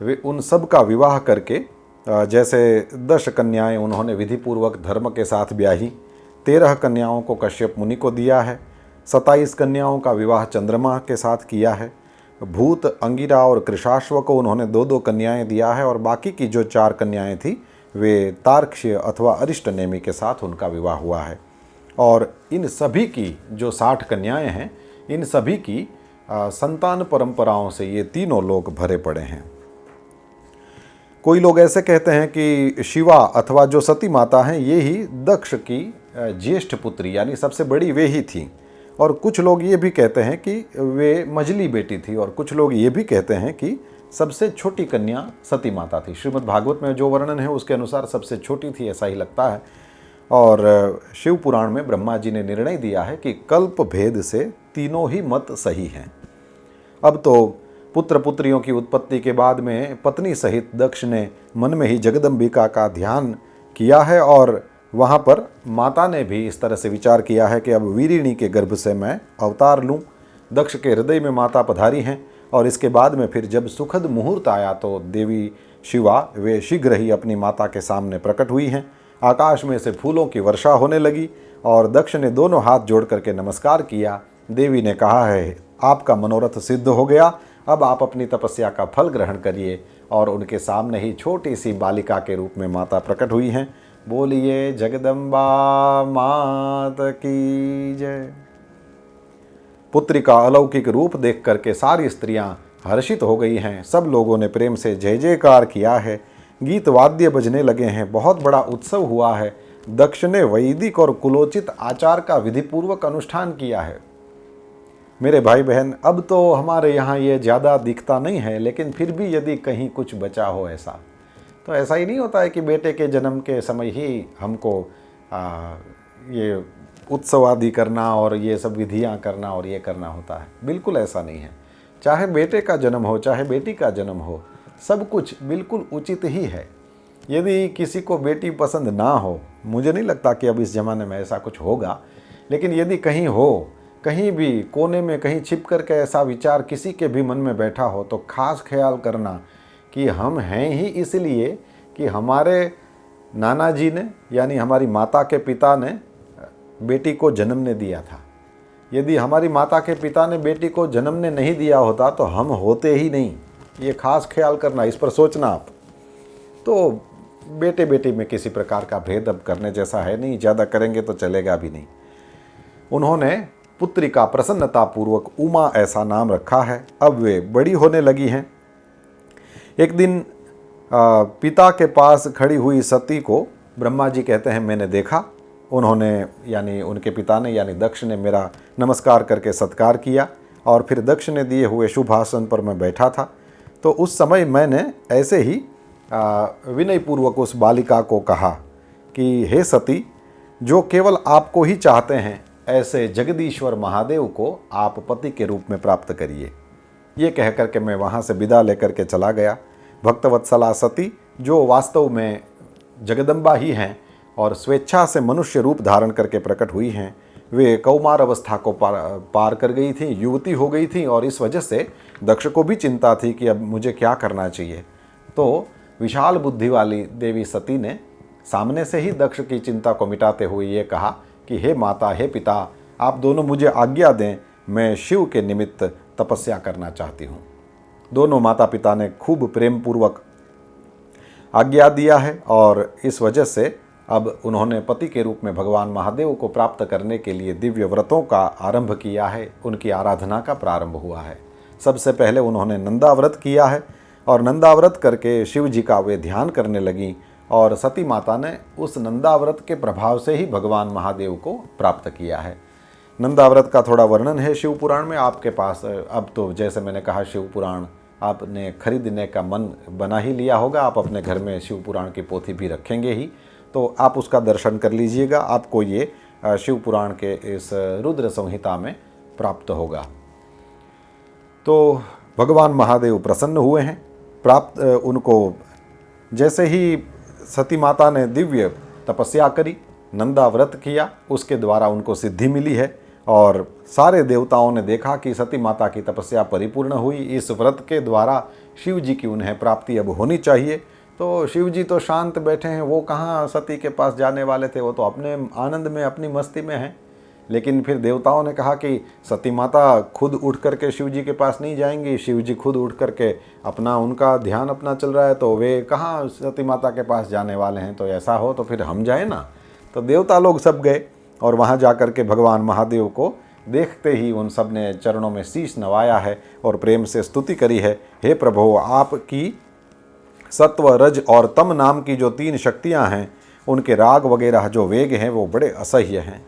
वे उन सब का विवाह करके, जैसे 10 कन्याएं उन्होंने विधिपूर्वक धर्म के साथ ब्याही, 13 कन्याओं को कश्यप मुनि को दिया है, 27 कन्याओं का विवाह चंद्रमा के साथ किया है, भूत, अंगिरा और कृशाश्व को उन्होंने 2-2 कन्याएं दिया है, और बाकी की जो 4 कन्याएं थी वे तार्क्ष्य अथवा अरिष्टनेमि के साथ उनका विवाह हुआ है। और इन सभी की जो 60 कन्याएं हैं, इन सभी की संतान परंपराओं से ये तीनों लोग भरे पड़े हैं। कोई लोग ऐसे कहते हैं कि शिवा अथवा जो सती माता हैं, ये ही दक्ष की ज्येष्ठ पुत्री यानी सबसे बड़ी वे ही थी। और कुछ लोग ये भी कहते हैं कि वे मझली बेटी थी, और कुछ लोग ये भी कहते हैं कि सबसे छोटी कन्या सती माता थी। श्रीमद् भागवत में जो वर्णन है उसके अनुसार सबसे छोटी थी, ऐसा ही लगता है। और शिव पुराण में ब्रह्मा जी ने निर्णय दिया है कि कल्प भेद से तीनों ही मत सही हैं। अब तो पुत्र पुत्रियों की उत्पत्ति के बाद में पत्नी सहित दक्ष ने मन में ही जगदम्बिका का ध्यान किया है, और वहाँ पर माता ने भी इस तरह से विचार किया है कि अब वीरिणी के गर्भ से मैं अवतार लूँ। दक्ष के हृदय में माता पधारी हैं, और इसके बाद में फिर जब सुखद मुहूर्त आया तो देवी शिवा वे शीघ्र ही अपनी माता के सामने प्रकट हुई हैं। आकाश में से फूलों की वर्षा होने लगी, और दक्ष ने दोनों हाथ जोड़ करके नमस्कार किया। देवी ने कहा है, आपका मनोरथ सिद्ध हो गया, अब आप अपनी तपस्या का फल ग्रहण करिए। और उनके सामने ही छोटी सी बालिका के रूप में माता प्रकट हुई हैं। बोलिए जगदम्बा मात की जय। पुत्री का अलौकिक रूप देख करके सारी स्त्रियां हर्षित हो गई हैं। सब लोगों ने प्रेम से जय जयकार किया है, गीत वाद्य बजने लगे हैं, बहुत बड़ा उत्सव हुआ है। दक्ष ने वैदिक और कुलोचित आचार का विधिपूर्वक अनुष्ठान किया है। मेरे भाई बहन, अब तो हमारे यहाँ ये ज़्यादा दिखता नहीं है, लेकिन फिर भी यदि कहीं कुछ बचा हो ऐसा, तो ऐसा ही नहीं होता है कि बेटे के जन्म के समय ही हमको ये उत्सव आदि करना और ये सब विधियाँ करना और ये करना होता है। बिल्कुल ऐसा नहीं है। चाहे बेटे का जन्म हो, चाहे बेटी का जन्म हो, सब कुछ बिल्कुल उचित ही है। यदि किसी को बेटी पसंद ना हो, मुझे नहीं लगता कि अब इस ज़माने में ऐसा कुछ होगा, लेकिन यदि कहीं हो कहीं भी कोने में कहीं छिप करके ऐसा विचार किसी के भी मन में बैठा हो तो खास ख्याल करना कि हम हैं ही इसलिए कि हमारे नाना जी ने यानी हमारी माता के पिता ने बेटी को जन्म ने दिया था। यदि हमारी माता के पिता ने बेटी को जन्म ने नहीं दिया होता तो हम होते ही नहीं। ये खास ख्याल करना, इस पर सोचना आप। तो बेटे बेटी में किसी प्रकार का भेद अब करने जैसा है नहीं, ज़्यादा करेंगे तो चलेगा भी नहीं। उन्होंने पुत्री का प्रसन्नतापूर्वक उमा ऐसा नाम रखा है। अब वे बड़ी होने लगी हैं। एक दिन पिता के पास खड़ी हुई सती को ब्रह्मा जी कहते हैं मैंने देखा। उन्होंने यानी उनके पिता ने यानी दक्ष ने मेरा नमस्कार करके सत्कार किया और फिर दक्ष ने दिए हुए शुभ आसन पर मैं बैठा था। तो उस समय मैंने ऐसे ही विनयपूर्वक उस बालिका को कहा कि हे सती, जो केवल आपको ही चाहते हैं ऐसे जगदीश्वर महादेव को आप पति के रूप में प्राप्त करिए। ये कह करके मैं वहाँ से विदा लेकर के चला गया। भक्तवत्सला सती जो वास्तव में जगदम्बा ही हैं और स्वेच्छा से मनुष्य रूप धारण करके प्रकट हुई हैं, वे कौमार अवस्था को पार कर गई थी, युवती हो गई थी और इस वजह से दक्ष को भी चिंता थी कि अब मुझे क्या करना चाहिए। तो विशाल बुद्धि वाली देवी सती ने सामने से ही दक्ष की चिंता को मिटाते हुए ये कहा कि हे माता, हे पिता, आप दोनों मुझे आज्ञा दें, मैं शिव के निमित्त तपस्या करना चाहती हूँ। दोनों माता पिता ने खूब प्रेम पूर्वक आज्ञा दिया है और इस वजह से अब उन्होंने पति के रूप में भगवान महादेव को प्राप्त करने के लिए दिव्य व्रतों का आरंभ किया है। उनकी आराधना का प्रारंभ हुआ है। सबसे पहले उन्होंने नंदाव्रत किया है और नंदाव्रत करके शिव जी का वे ध्यान करने लगीं और सती माता ने उस नंदाव्रत के प्रभाव से ही भगवान महादेव को प्राप्त किया है। नंदाव्रत का थोड़ा वर्णन है शिव पुराण में आपके पास। अब तो जैसे मैंने कहा शिव पुराण आपने खरीदने का मन बना ही लिया होगा, आप अपने घर में शिव पुराण की पोथी भी रखेंगे ही, तो आप उसका दर्शन कर लीजिएगा। आपको ये शिव पुराण के इस रुद्र संहिता में प्राप्त होगा। तो भगवान महादेव प्रसन्न हुए हैं। प्राप्त उनको जैसे ही सती माता ने दिव्य तपस्या करी, नंदाव्रत किया, उसके द्वारा उनको सिद्धि मिली है और सारे देवताओं ने देखा कि सती माता की तपस्या परिपूर्ण हुई। इस व्रत के द्वारा शिव जी की उन्हें प्राप्ति अब होनी चाहिए। तो शिव जी तो शांत बैठे हैं, वो कहाँ सती के पास जाने वाले थे, वो तो अपने आनंद में अपनी मस्ती में हैं। लेकिन फिर देवताओं ने कहा कि सती माता खुद उठ करके शिव जी के पास नहीं जाएंगी, शिव जी खुद उठ करके अपना उनका ध्यान अपना चल रहा है, तो वे कहाँ सती माता के पास जाने वाले हैं। तो ऐसा हो तो फिर हम जाए ना। तो देवता लोग सब गए और वहाँ जा कर के भगवान महादेव को देखते ही उन सब ने चरणों में शीश नवाया है और प्रेम से स्तुति करी है। हे प्रभु, आपकी सत्व, रज और तम नाम की जो 3 शक्तियाँ हैं, उनके राग वगैरह जो वेग हैं वो बड़े असह्य हैं।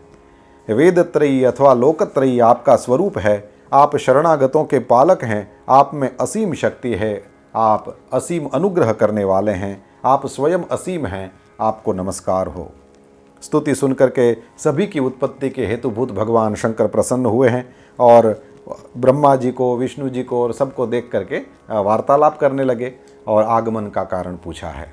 वेदत्रयी अथवा लोकत्रयी आपका स्वरूप है। आप शरणागतों के पालक हैं। आप में असीम शक्ति है। आप असीम अनुग्रह करने वाले हैं। आप स्वयं असीम हैं। आपको नमस्कार हो। स्तुति सुनकर के सभी की उत्पत्ति के हेतुभूत भगवान शंकर प्रसन्न हुए हैं और ब्रह्मा जी को, विष्णु जी को और सबको देख करके वार्तालाप करने लगे और आगमन का कारण पूछा है।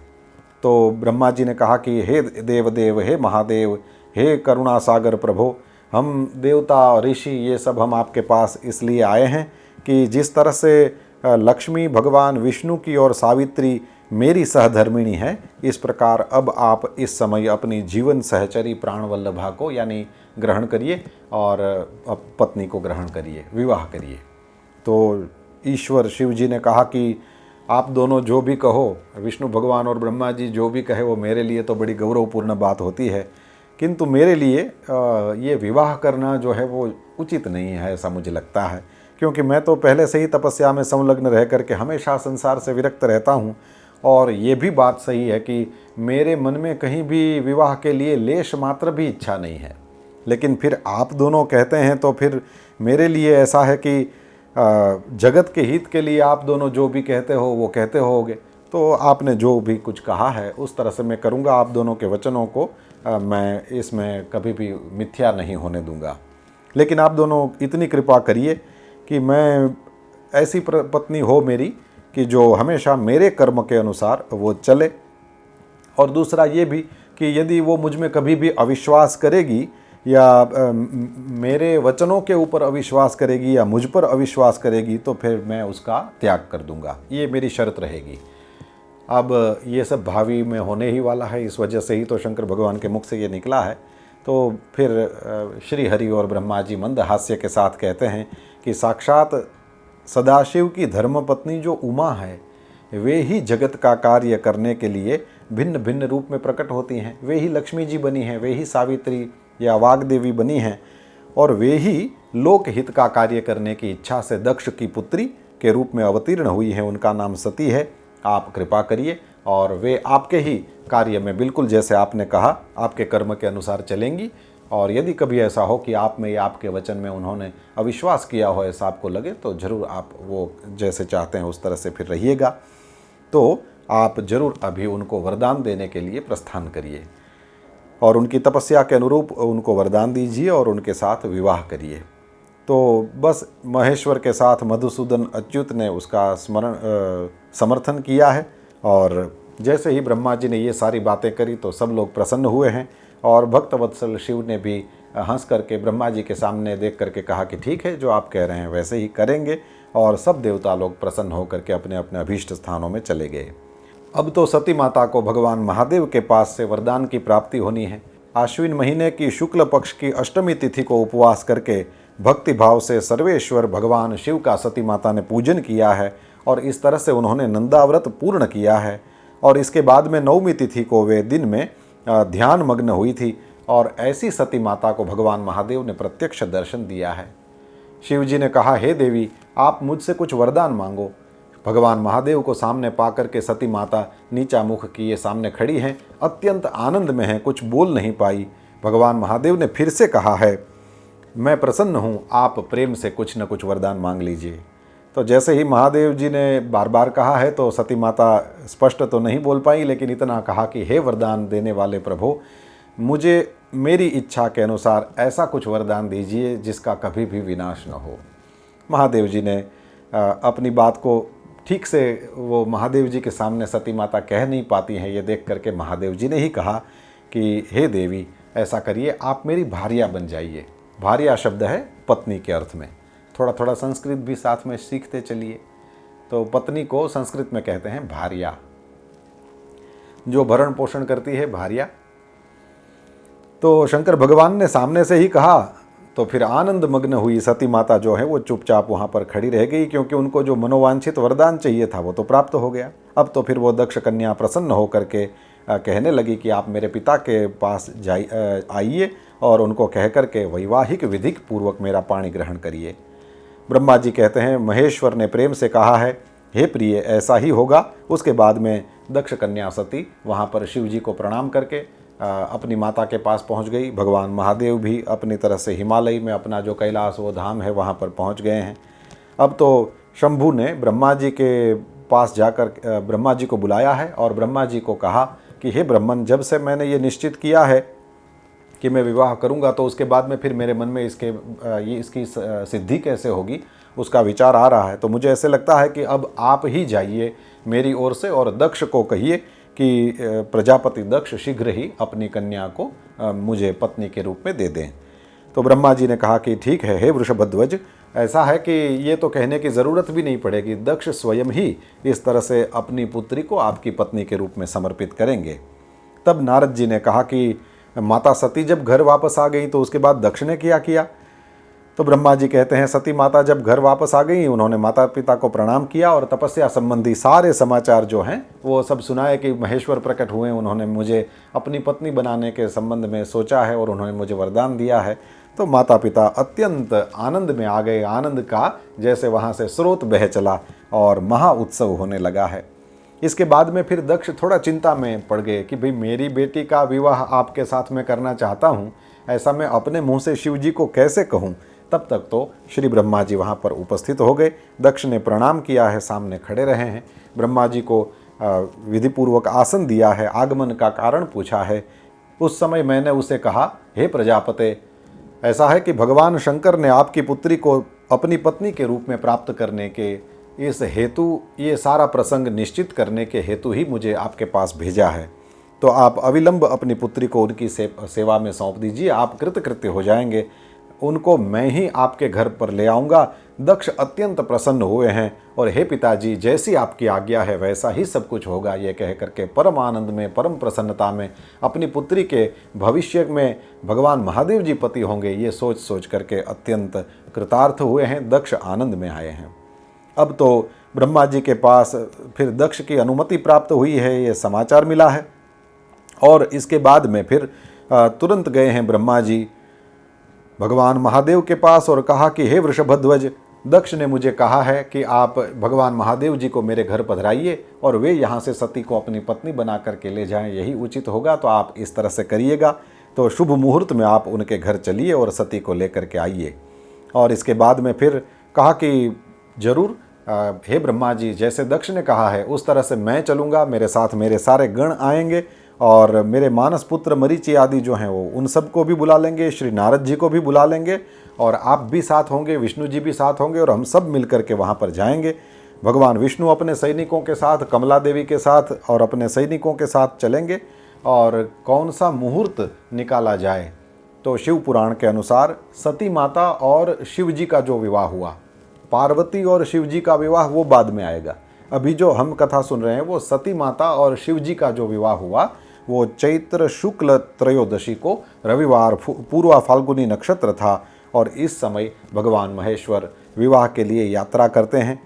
तो ब्रह्मा जी ने कहा कि हे देवदेव, हे महादेव, हे करुणा सागर प्रभो, हम देवता ऋषि ये सब हम आपके पास इसलिए आए हैं कि जिस तरह से लक्ष्मी भगवान विष्णु की और सावित्री मेरी सहधर्मिणी है, इस प्रकार अब आप इस समय अपनी जीवन सहचरी प्राणवल्लभा को यानी ग्रहण करिए और पत्नी को ग्रहण करिए, विवाह करिए। तो ईश्वर शिव जी ने कहा कि आप दोनों जो भी कहो, विष्णु भगवान और ब्रह्मा जी जो भी कहे वो मेरे लिए तो बड़ी गौरवपूर्ण बात होती है, किंतु मेरे लिए ये विवाह करना जो है वो उचित नहीं है, ऐसा मुझे लगता है। क्योंकि मैं तो पहले से ही तपस्या में संलग्न रह करके हमेशा संसार से विरक्त रहता हूँ और ये भी बात सही है कि मेरे मन में कहीं भी विवाह के लिए लेश मात्र भी इच्छा नहीं है। लेकिन फिर आप दोनों कहते हैं तो फिर मेरे लिए ऐसा है कि जगत के हित के लिए आप दोनों जो भी कहते हो वो कहते होगे। तो आपने जो भी कुछ कहा है उस तरह से मैं करूँगा। आप दोनों के वचनों को मैं इसमें कभी भी मिथ्या नहीं होने दूंगा। लेकिन आप दोनों इतनी कृपा करिए कि मैं ऐसी पत्नी हो मेरी कि जो हमेशा मेरे कर्म के अनुसार वो चले। और दूसरा ये भी कि यदि वो मुझ में कभी भी अविश्वास करेगी या मेरे वचनों के ऊपर अविश्वास करेगी या मुझ पर अविश्वास करेगी तो फिर मैं उसका त्याग कर दूंगा, ये मेरी शर्त रहेगी। अब ये सब भावी में होने ही वाला है, इस वजह से ही तो शंकर भगवान के मुख से ये निकला है। तो फिर श्री हरि और ब्रह्मा जी मंद हास्य के साथ कहते हैं कि साक्षात सदाशिव की धर्मपत्नी जो उमा है, वे ही जगत का कार्य करने के लिए भिन्न भिन्न रूप में प्रकट होती हैं। वे ही लक्ष्मी जी बनी हैं, वे ही सावित्री या वाग्देवी बनी हैं, और वे ही लोकहित का कार्य करने की इच्छा से दक्ष की पुत्री के रूप में अवतीर्ण हुई हैं। उनका नाम सती है। आप कृपा करिए और वे आपके ही कार्य में बिल्कुल जैसे आपने कहा आपके कर्म के अनुसार चलेंगी। और यदि कभी ऐसा हो कि आप में या आपके वचन में उन्होंने अविश्वास किया हो, ऐसा आपको लगे, तो ज़रूर आप वो जैसे चाहते हैं उस तरह से फिर रहिएगा। तो आप जरूर अभी उनको वरदान देने के लिए प्रस्थान करिए और उनकी तपस्या के अनुरूप उनको वरदान दीजिए और उनके साथ विवाह करिए। तो बस महेश्वर के साथ मधुसूदन अच्युत ने उसका समर्थन किया है। और जैसे ही ब्रह्मा जी ने ये सारी बातें करी तो सब लोग प्रसन्न हुए हैं। और भक्तवत्सल शिव ने भी हंस करके ब्रह्मा जी के सामने देख करके कहा कि ठीक है, जो आप कह रहे हैं वैसे ही करेंगे। और सब देवता लोग प्रसन्न होकर के अपने अपने अभीष्ट स्थानों में चले गए। अब तो सती माता को भगवान महादेव के पास से वरदान की प्राप्ति होनी है। आश्विन महीने की शुक्ल पक्ष की अष्टमी तिथि को उपवास करके भक्ति भाव से सर्वेश्वर भगवान शिव का सती माता ने पूजन किया है और इस तरह से उन्होंने नंदाव्रत पूर्ण किया है। और इसके बाद में नवमी तिथि को वे दिन में ध्यान मग्न हुई थी और ऐसी सती माता को भगवान महादेव ने प्रत्यक्ष दर्शन दिया है। शिव जी ने कहा, हे देवी, आप मुझसे कुछ वरदान मांगो। भगवान महादेव को सामने पाकर के सती माता नीचा मुख किए सामने खड़ी हैं, अत्यंत आनंद में हैं, कुछ बोल नहीं पाई। भगवान महादेव ने फिर से कहा है, मैं प्रसन्न हूँ, आप प्रेम से कुछ न कुछ वरदान मांग लीजिए। तो जैसे ही महादेव जी ने बार बार कहा है तो सती माता स्पष्ट तो नहीं बोल पाई, लेकिन इतना कहा कि हे वरदान देने वाले प्रभु, मुझे मेरी इच्छा के अनुसार ऐसा कुछ वरदान दीजिए जिसका कभी भी विनाश न हो। महादेव जी ने अपनी बात को ठीक से वो महादेव जी के सामने सती माता कह नहीं पाती हैं, ये देख करके महादेव जी ने ही कहा कि हे देवी, ऐसा करिए, आप मेरी भार्या बन जाइए। भार्या शब्द है पत्नी के अर्थ में। थोड़ा थोड़ा संस्कृत भी साथ में सीखते चलिए। तो पत्नी को संस्कृत में कहते हैं भार्या, जो भरण पोषण करती है भार्या। तो शंकर भगवान ने सामने से ही कहा तो फिर आनंद मग्न हुई सती माता जो है वो चुपचाप वहाँ पर खड़ी रह गई, क्योंकि उनको जो मनोवांछित वरदान चाहिए था वो तो प्राप्त हो गया। अब तो फिर वो दक्ष कन्या प्रसन्न होकर के कहने लगी कि आप मेरे पिता के पास आइए और उनको कह कर के वैवाहिक विधिक पूर्वक मेरा पाणी ग्रहण करिए। ब्रह्मा जी कहते हैं, महेश्वर ने प्रेम से कहा है, हे प्रिय, ऐसा ही होगा। उसके बाद में दक्ष कन्या सती वहाँ पर शिव जी को प्रणाम करके अपनी माता के पास पहुंच गई। भगवान महादेव भी अपनी तरह से हिमालय में अपना जो कैलाश वो धाम है वहाँ पर पहुंच गए हैं। अब तो शंभु ने ब्रह्मा जी के पास जाकर ब्रह्मा जी को बुलाया है और ब्रह्मा जी को कहा कि हे ब्रह्मन, जब से मैंने ये निश्चित किया है कि मैं विवाह करूँगा तो उसके बाद में फिर मेरे मन में इसकी सिद्धि कैसे होगी उसका विचार आ रहा है। तो मुझे ऐसे लगता है कि अब आप ही जाइए मेरी ओर से और दक्ष को कहिए कि प्रजापति दक्ष शीघ्र ही अपनी कन्या को मुझे पत्नी के रूप में दे दें। तो ब्रह्मा जी ने कहा कि ठीक है, हे वृषभध्वज, ऐसा है कि ये तो कहने की ज़रूरत भी नहीं पड़ेगी, दक्ष स्वयं ही इस तरह से अपनी पुत्री को आपकी पत्नी के रूप में समर्पित करेंगे। तब नारद जी ने कहा कि माता सती जब घर वापस आ गई तो उसके बाद दक्ष ने क्या किया? तो ब्रह्मा जी कहते हैं, सती माता जब घर वापस आ गई, उन्होंने माता पिता को प्रणाम किया और तपस्या संबंधी सारे समाचार जो हैं वो सब सुनाए कि महेश्वर प्रकट हुए, उन्होंने मुझे अपनी पत्नी बनाने के संबंध में सोचा है और उन्होंने मुझे वरदान दिया है। तो माता पिता अत्यंत आनंद में आ गए। आनंद का जैसे वहाँ से स्रोत बह चला और महा उत्सव होने लगा है। इसके बाद में फिर दक्ष थोड़ा चिंता में पड़ गए कि भाई मेरी बेटी का विवाह आपके साथ में करना चाहता हूँ, ऐसा मैं अपने मुँह से शिव जी को कैसे कहूँ। तब तक तो श्री ब्रह्मा जी वहाँ पर उपस्थित हो गए। दक्ष ने प्रणाम किया है, सामने खड़े रहे हैं। ब्रह्मा जी को विधिपूर्वक आसन दिया है, आगमन का कारण पूछा है। उस समय मैंने उसे कहा, हे प्रजापते, ऐसा है कि भगवान शंकर ने आपकी पुत्री को अपनी पत्नी के रूप में प्राप्त करने के इस हेतु, ये सारा प्रसंग निश्चित करने के हेतु ही मुझे आपके पास भेजा है। तो आप अविलंब अपनी पुत्री को उनकी सेवा में सौंप दीजिए, आप कृतकृत्य हो जाएंगे। उनको मैं ही आपके घर पर ले आऊँगा। दक्ष अत्यंत प्रसन्न हुए हैं और हे पिताजी, जैसी आपकी आज्ञा है वैसा ही सब कुछ होगा। ये कह करके परम आनंद में, परम प्रसन्नता में अपनी पुत्री के भविष्य में भगवान महादेव जी पति होंगे, ये सोच सोच करके अत्यंत कृतार्थ हुए हैं। दक्ष आनंद में आए हैं। अब तो ब्रह्मा जी के पास फिर दक्ष की अनुमति प्राप्त हुई है, ये समाचार मिला है। और इसके बाद में फिर तुरंत गए हैं ब्रह्मा जी भगवान महादेव के पास और कहा कि हे वृषभध्वज, दक्ष ने मुझे कहा है कि आप भगवान महादेव जी को मेरे घर पधराइए और वे यहाँ से सती को अपनी पत्नी बना करके ले जाएं, यही उचित होगा। तो आप इस तरह से करिएगा। तो शुभ मुहूर्त में आप उनके घर चलिए और सती को लेकर के आइए। और इसके बाद में फिर कहा कि जरूर हे ब्रह्मा जी, जैसे दक्ष ने कहा है उस तरह से मैं चलूँगा, मेरे साथ मेरे सारे गण आएंगे और मेरे मानस पुत्र मरीचि आदि जो हैं वो उन सबको भी बुला लेंगे, श्री नारद जी को भी बुला लेंगे और आप भी साथ होंगे, विष्णु जी भी साथ होंगे और हम सब मिल करके वहाँ पर जाएंगे। भगवान विष्णु अपने सैनिकों के साथ, कमला देवी के साथ और अपने सैनिकों के साथ चलेंगे। और कौन सा मुहूर्त निकाला जाए, तो शिव पुराण के अनुसार सती माता और शिव जी का जो विवाह हुआ, पार्वती और शिव जी का विवाह वो बाद में आएगा। अभी जो हम कथा सुन रहे हैं वो सती माता और शिव जी का जो विवाह हुआ वो चैत्र शुक्ल त्रयोदशी को रविवार पूर्वा फाल्गुनी नक्षत्र था। और इस समय भगवान महेश्वर विवाह के लिए यात्रा करते हैं।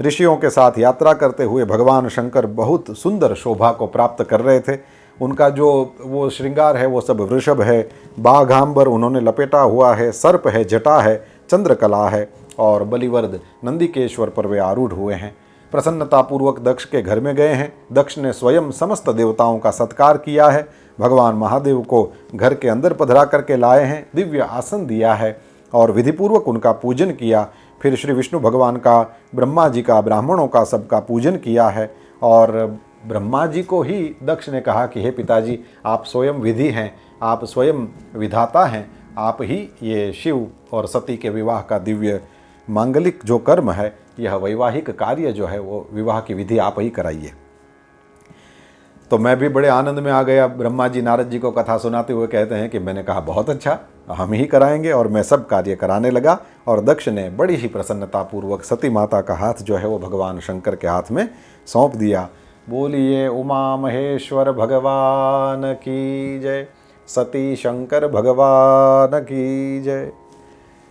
ऋषियों के साथ यात्रा करते हुए भगवान शंकर बहुत सुंदर शोभा को प्राप्त कर रहे थे। उनका जो वो श्रृंगार है वो सब वृषभ है, बाघांबर उन्होंने लपेटा हुआ है, सर्प है, जटा है, चंद्रकला है और बलिवर्द नंदिकेश्वर पर वे आरूढ़ हुए हैं। प्रसन्नतापूर्वक दक्ष के घर में गए हैं। दक्ष ने स्वयं समस्त देवताओं का सत्कार किया है। भगवान महादेव को घर के अंदर पधरा करके लाए हैं, दिव्य आसन दिया है और विधिपूर्वक उनका पूजन किया। फिर श्री विष्णु भगवान का, ब्रह्मा जी का, ब्राह्मणों का सबका पूजन किया है। और ब्रह्मा जी को ही दक्ष ने कहा कि हे पिताजी, आप स्वयं विधि हैं, आप स्वयं विधाता हैं, आप ही ये शिव और सती के विवाह का दिव्य मांगलिक जो कर्म है, यह वैवाहिक कार्य जो है वो विवाह की विधि आप ही कराइए। तो मैं भी बड़े आनंद में आ गया। ब्रह्मा जी नारद जी को कथा सुनाते हुए कहते हैं कि मैंने कहा बहुत अच्छा, हम ही कराएंगे। और मैं सब कार्य कराने लगा और दक्ष ने बड़ी ही प्रसन्नतापूर्वक सती माता का हाथ जो है वो भगवान शंकर के हाथ में सौंप दिया। बोलिए उमा महेश्वर भगवान की जय, सती शंकर भगवान की जय।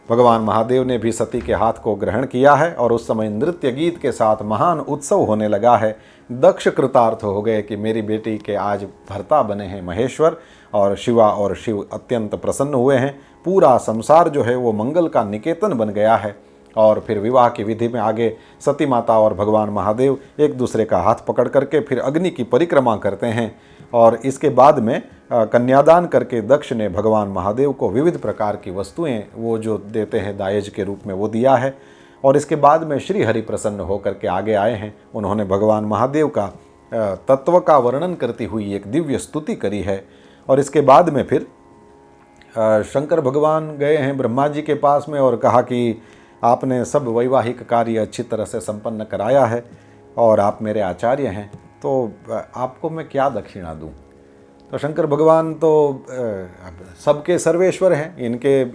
भगवान महादेव ने भी सती के हाथ को ग्रहण किया है और उस समय नृत्य गीत के साथ महान उत्सव होने लगा है। दक्ष कृतार्थ हो गए कि मेरी बेटी के आज भर्ता बने हैं महेश्वर, और शिवा और शिव अत्यंत प्रसन्न हुए हैं। पूरा संसार जो है वो मंगल का निकेतन बन गया है। और फिर विवाह की विधि में आगे सती माता और भगवान महादेव एक दूसरे का हाथ पकड़ करके फिर अग्नि की परिक्रमा करते हैं। और इसके बाद में कन्यादान करके दक्ष ने भगवान महादेव को विविध प्रकार की वस्तुएं वो जो देते हैं दायज के रूप में वो दिया है। और इसके बाद में श्री हरि प्रसन्न होकर के आगे आए हैं। उन्होंने भगवान महादेव का तत्व का वर्णन करती हुई एक दिव्य स्तुति करी है। और इसके बाद में फिर शंकर भगवान गए हैं ब्रह्मा जी के पास में और कहा कि आपने सब वैवाहिक कार्य अच्छी तरह से संपन्न कराया है और आप मेरे आचार्य हैं, तो आपको मैं क्या दक्षिणा दूं। तो शंकर भगवान तो सबके सर्वेश्वर हैं,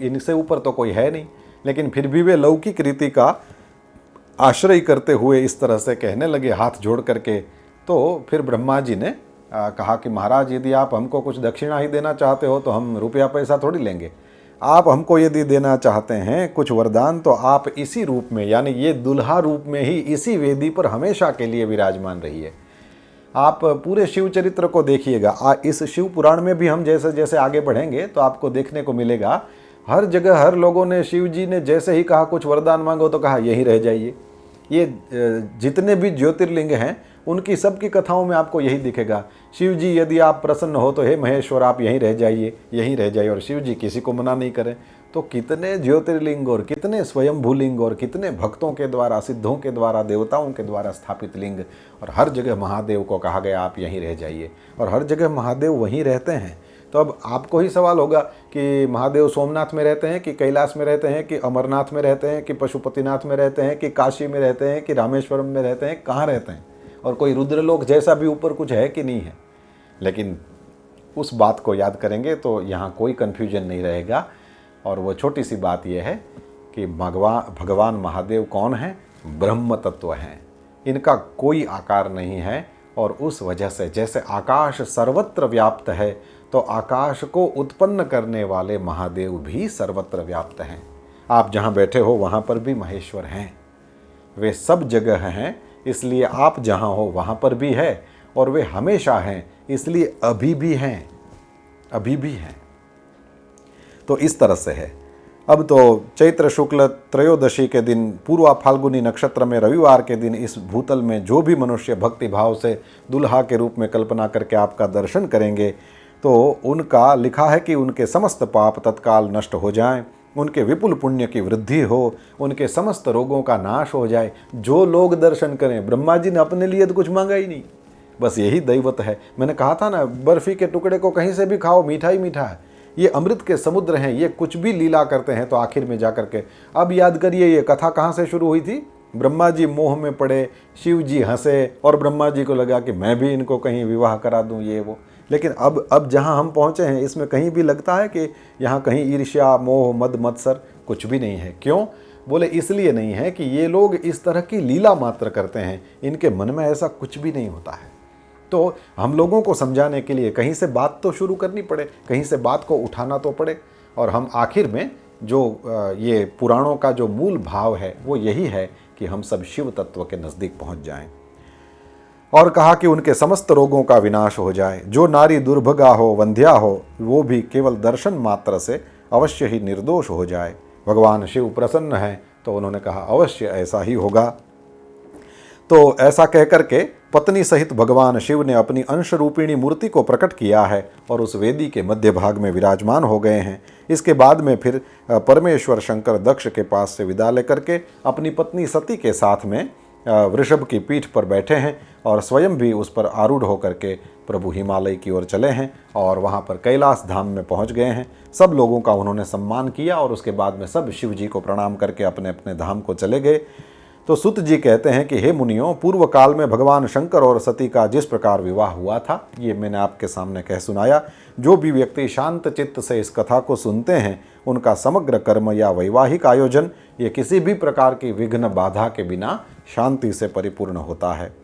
इनसे ऊपर तो कोई है नहीं, लेकिन फिर भी वे लौकिक रीति का आश्रय करते हुए इस तरह से कहने लगे हाथ जोड़ करके। तो फिर ब्रह्मा जी ने कहा कि महाराज, यदि आप हमको कुछ दक्षिणा ही देना चाहते हो तो हम रुपया पैसा थोड़ी लेंगे। आप हमको यदि देना चाहते हैं कुछ वरदान, तो आप इसी रूप में, यानी ये दुल्हा रूप में ही इसी वेदी पर हमेशा के लिए विराजमान रहिए। आप पूरे शिव चरित्र को देखिएगा। इस शिव पुराण में भी हम जैसे जैसे आगे बढ़ेंगे तो आपको देखने को मिलेगा, हर जगह हर लोगों ने, शिव जी ने जैसे ही कहा कुछ वरदान मांगो तो कहा यहीं रह जाइए। ये जितने भी ज्योतिर्लिंग हैं उनकी सबकी कथाओं में आपको यही दिखेगा। शिव जी यदि आप प्रसन्न हो तो हे महेश्वर आप यहीं रह जाइए, यहीं रह जाइए। और शिव जी किसी को मना नहीं करें। तो कितने ज्योतिर्लिंग और कितने स्वयंभूलिंग और कितने भक्तों के द्वारा, सिद्धों के द्वारा, देवताओं के द्वारा स्थापित लिंग, और हर जगह महादेव को कहा गया आप यहीं रह जाइए, और हर जगह महादेव वहीं रहते हैं। तो अब आपको ही सवाल होगा कि महादेव सोमनाथ में रहते हैं कि कैलाश में रहते हैं कि अमरनाथ में रहते हैं कि पशुपतिनाथ में रहते हैं कि काशी में रहते हैं कि रामेश्वरम में रहते हैं, कहाँ रहते हैं, और कोई रुद्रलोक जैसा भी ऊपर कुछ है कि नहीं है। लेकिन उस बात को याद करेंगे तो यहाँ कोई कन्फ्यूजन नहीं रहेगा। और वो छोटी सी बात यह है कि भगवान महादेव कौन है? ब्रह्म तत्व हैं। इनका कोई आकार नहीं है। और उस वजह से जैसे आकाश सर्वत्र व्याप्त है, तो आकाश को उत्पन्न करने वाले महादेव भी सर्वत्र व्याप्त हैं। आप जहाँ बैठे हो वहाँ पर भी महेश्वर हैं। वे सब जगह हैं, इसलिए आप जहाँ हो वहाँ पर भी है। और वे हमेशा हैं, इसलिए अभी भी हैं, अभी भी हैं। तो इस तरह से है। अब तो चैत्र शुक्ल त्रयोदशी के दिन पूर्वा फाल्गुनी नक्षत्र में रविवार के दिन इस भूतल में जो भी मनुष्य भक्ति भाव से दुल्हा के रूप में कल्पना करके आपका दर्शन करेंगे, तो उनका लिखा है कि उनके समस्त पाप तत्काल नष्ट हो जाएं, उनके विपुल पुण्य की वृद्धि हो, उनके समस्त रोगों का नाश हो जाए। जो लोग दर्शन करें, ब्रह्मा जी ने अपने लिए तो कुछ मांगा ही नहीं, बस यही दैवत है। मैंने कहा था ना, बर्फी के टुकड़े को कहीं से भी खाओ, मीठा ही मीठा है। ये अमृत के समुद्र हैं, ये कुछ भी लीला करते हैं तो आखिर में जा करके, अब याद करिए ये कथा कहाँ से शुरू हुई थी? ब्रह्मा जी मोह में पड़े, शिव जी हंसे और ब्रह्मा जी को लगा कि मैं भी इनको कहीं विवाह करा दूं, ये वो। लेकिन अब जहाँ हम पहुँचे हैं, इसमें कहीं भी लगता है कि यहाँ कहीं ईर्ष्या, मोह, मद मत्सर कुछ भी नहीं है। क्यों? बोले इसलिए नहीं है कि ये लोग इस तरह की लीला मात्र करते हैं, इनके मन में ऐसा कुछ भी नहीं होता है। तो हम लोगों को समझाने के लिए कहीं से बात तो शुरू करनी पड़े, कहीं से बात को उठाना तो पड़े। और हम आखिर में जो ये पुराणों का जो मूल भाव है वो यही है कि हम सब शिव तत्व के नज़दीक पहुंच जाएं। और कहा कि उनके समस्त रोगों का विनाश हो जाए। जो नारी दुर्भगा हो, वंध्या हो, वो भी केवल दर्शन मात्र से अवश्य ही निर्दोष हो जाए। भगवान शिव प्रसन्न हैं, तो उन्होंने कहा अवश्य ऐसा ही होगा। तो ऐसा कह करके पत्नी सहित भगवान शिव ने अपनी अंश रूपिणी मूर्ति को प्रकट किया है और उस वेदी के मध्य भाग में विराजमान हो गए हैं। इसके बाद में फिर परमेश्वर शंकर दक्ष के पास से विदा लेकर के अपनी पत्नी सती के साथ में वृषभ की पीठ पर बैठे हैं और स्वयं भी उस पर आरूढ़ होकर के प्रभु हिमालय की ओर चले हैं और वहाँ पर कैलाश धाम में पहुँच गए हैं। सब लोगों का उन्होंने सम्मान किया और उसके बाद में सब शिव जी को प्रणाम करके अपने अपने धाम को चले गए। तो सुत जी कहते हैं कि हे मुनियों, पूर्व काल में भगवान शंकर और सती का जिस प्रकार विवाह हुआ था, ये मैंने आपके सामने कह सुनाया। जो भी व्यक्ति शांत चित्त से इस कथा को सुनते हैं, उनका समग्र कर्म या वैवाहिक आयोजन ये किसी भी प्रकार की विघ्न बाधा के बिना शांति से परिपूर्ण होता है।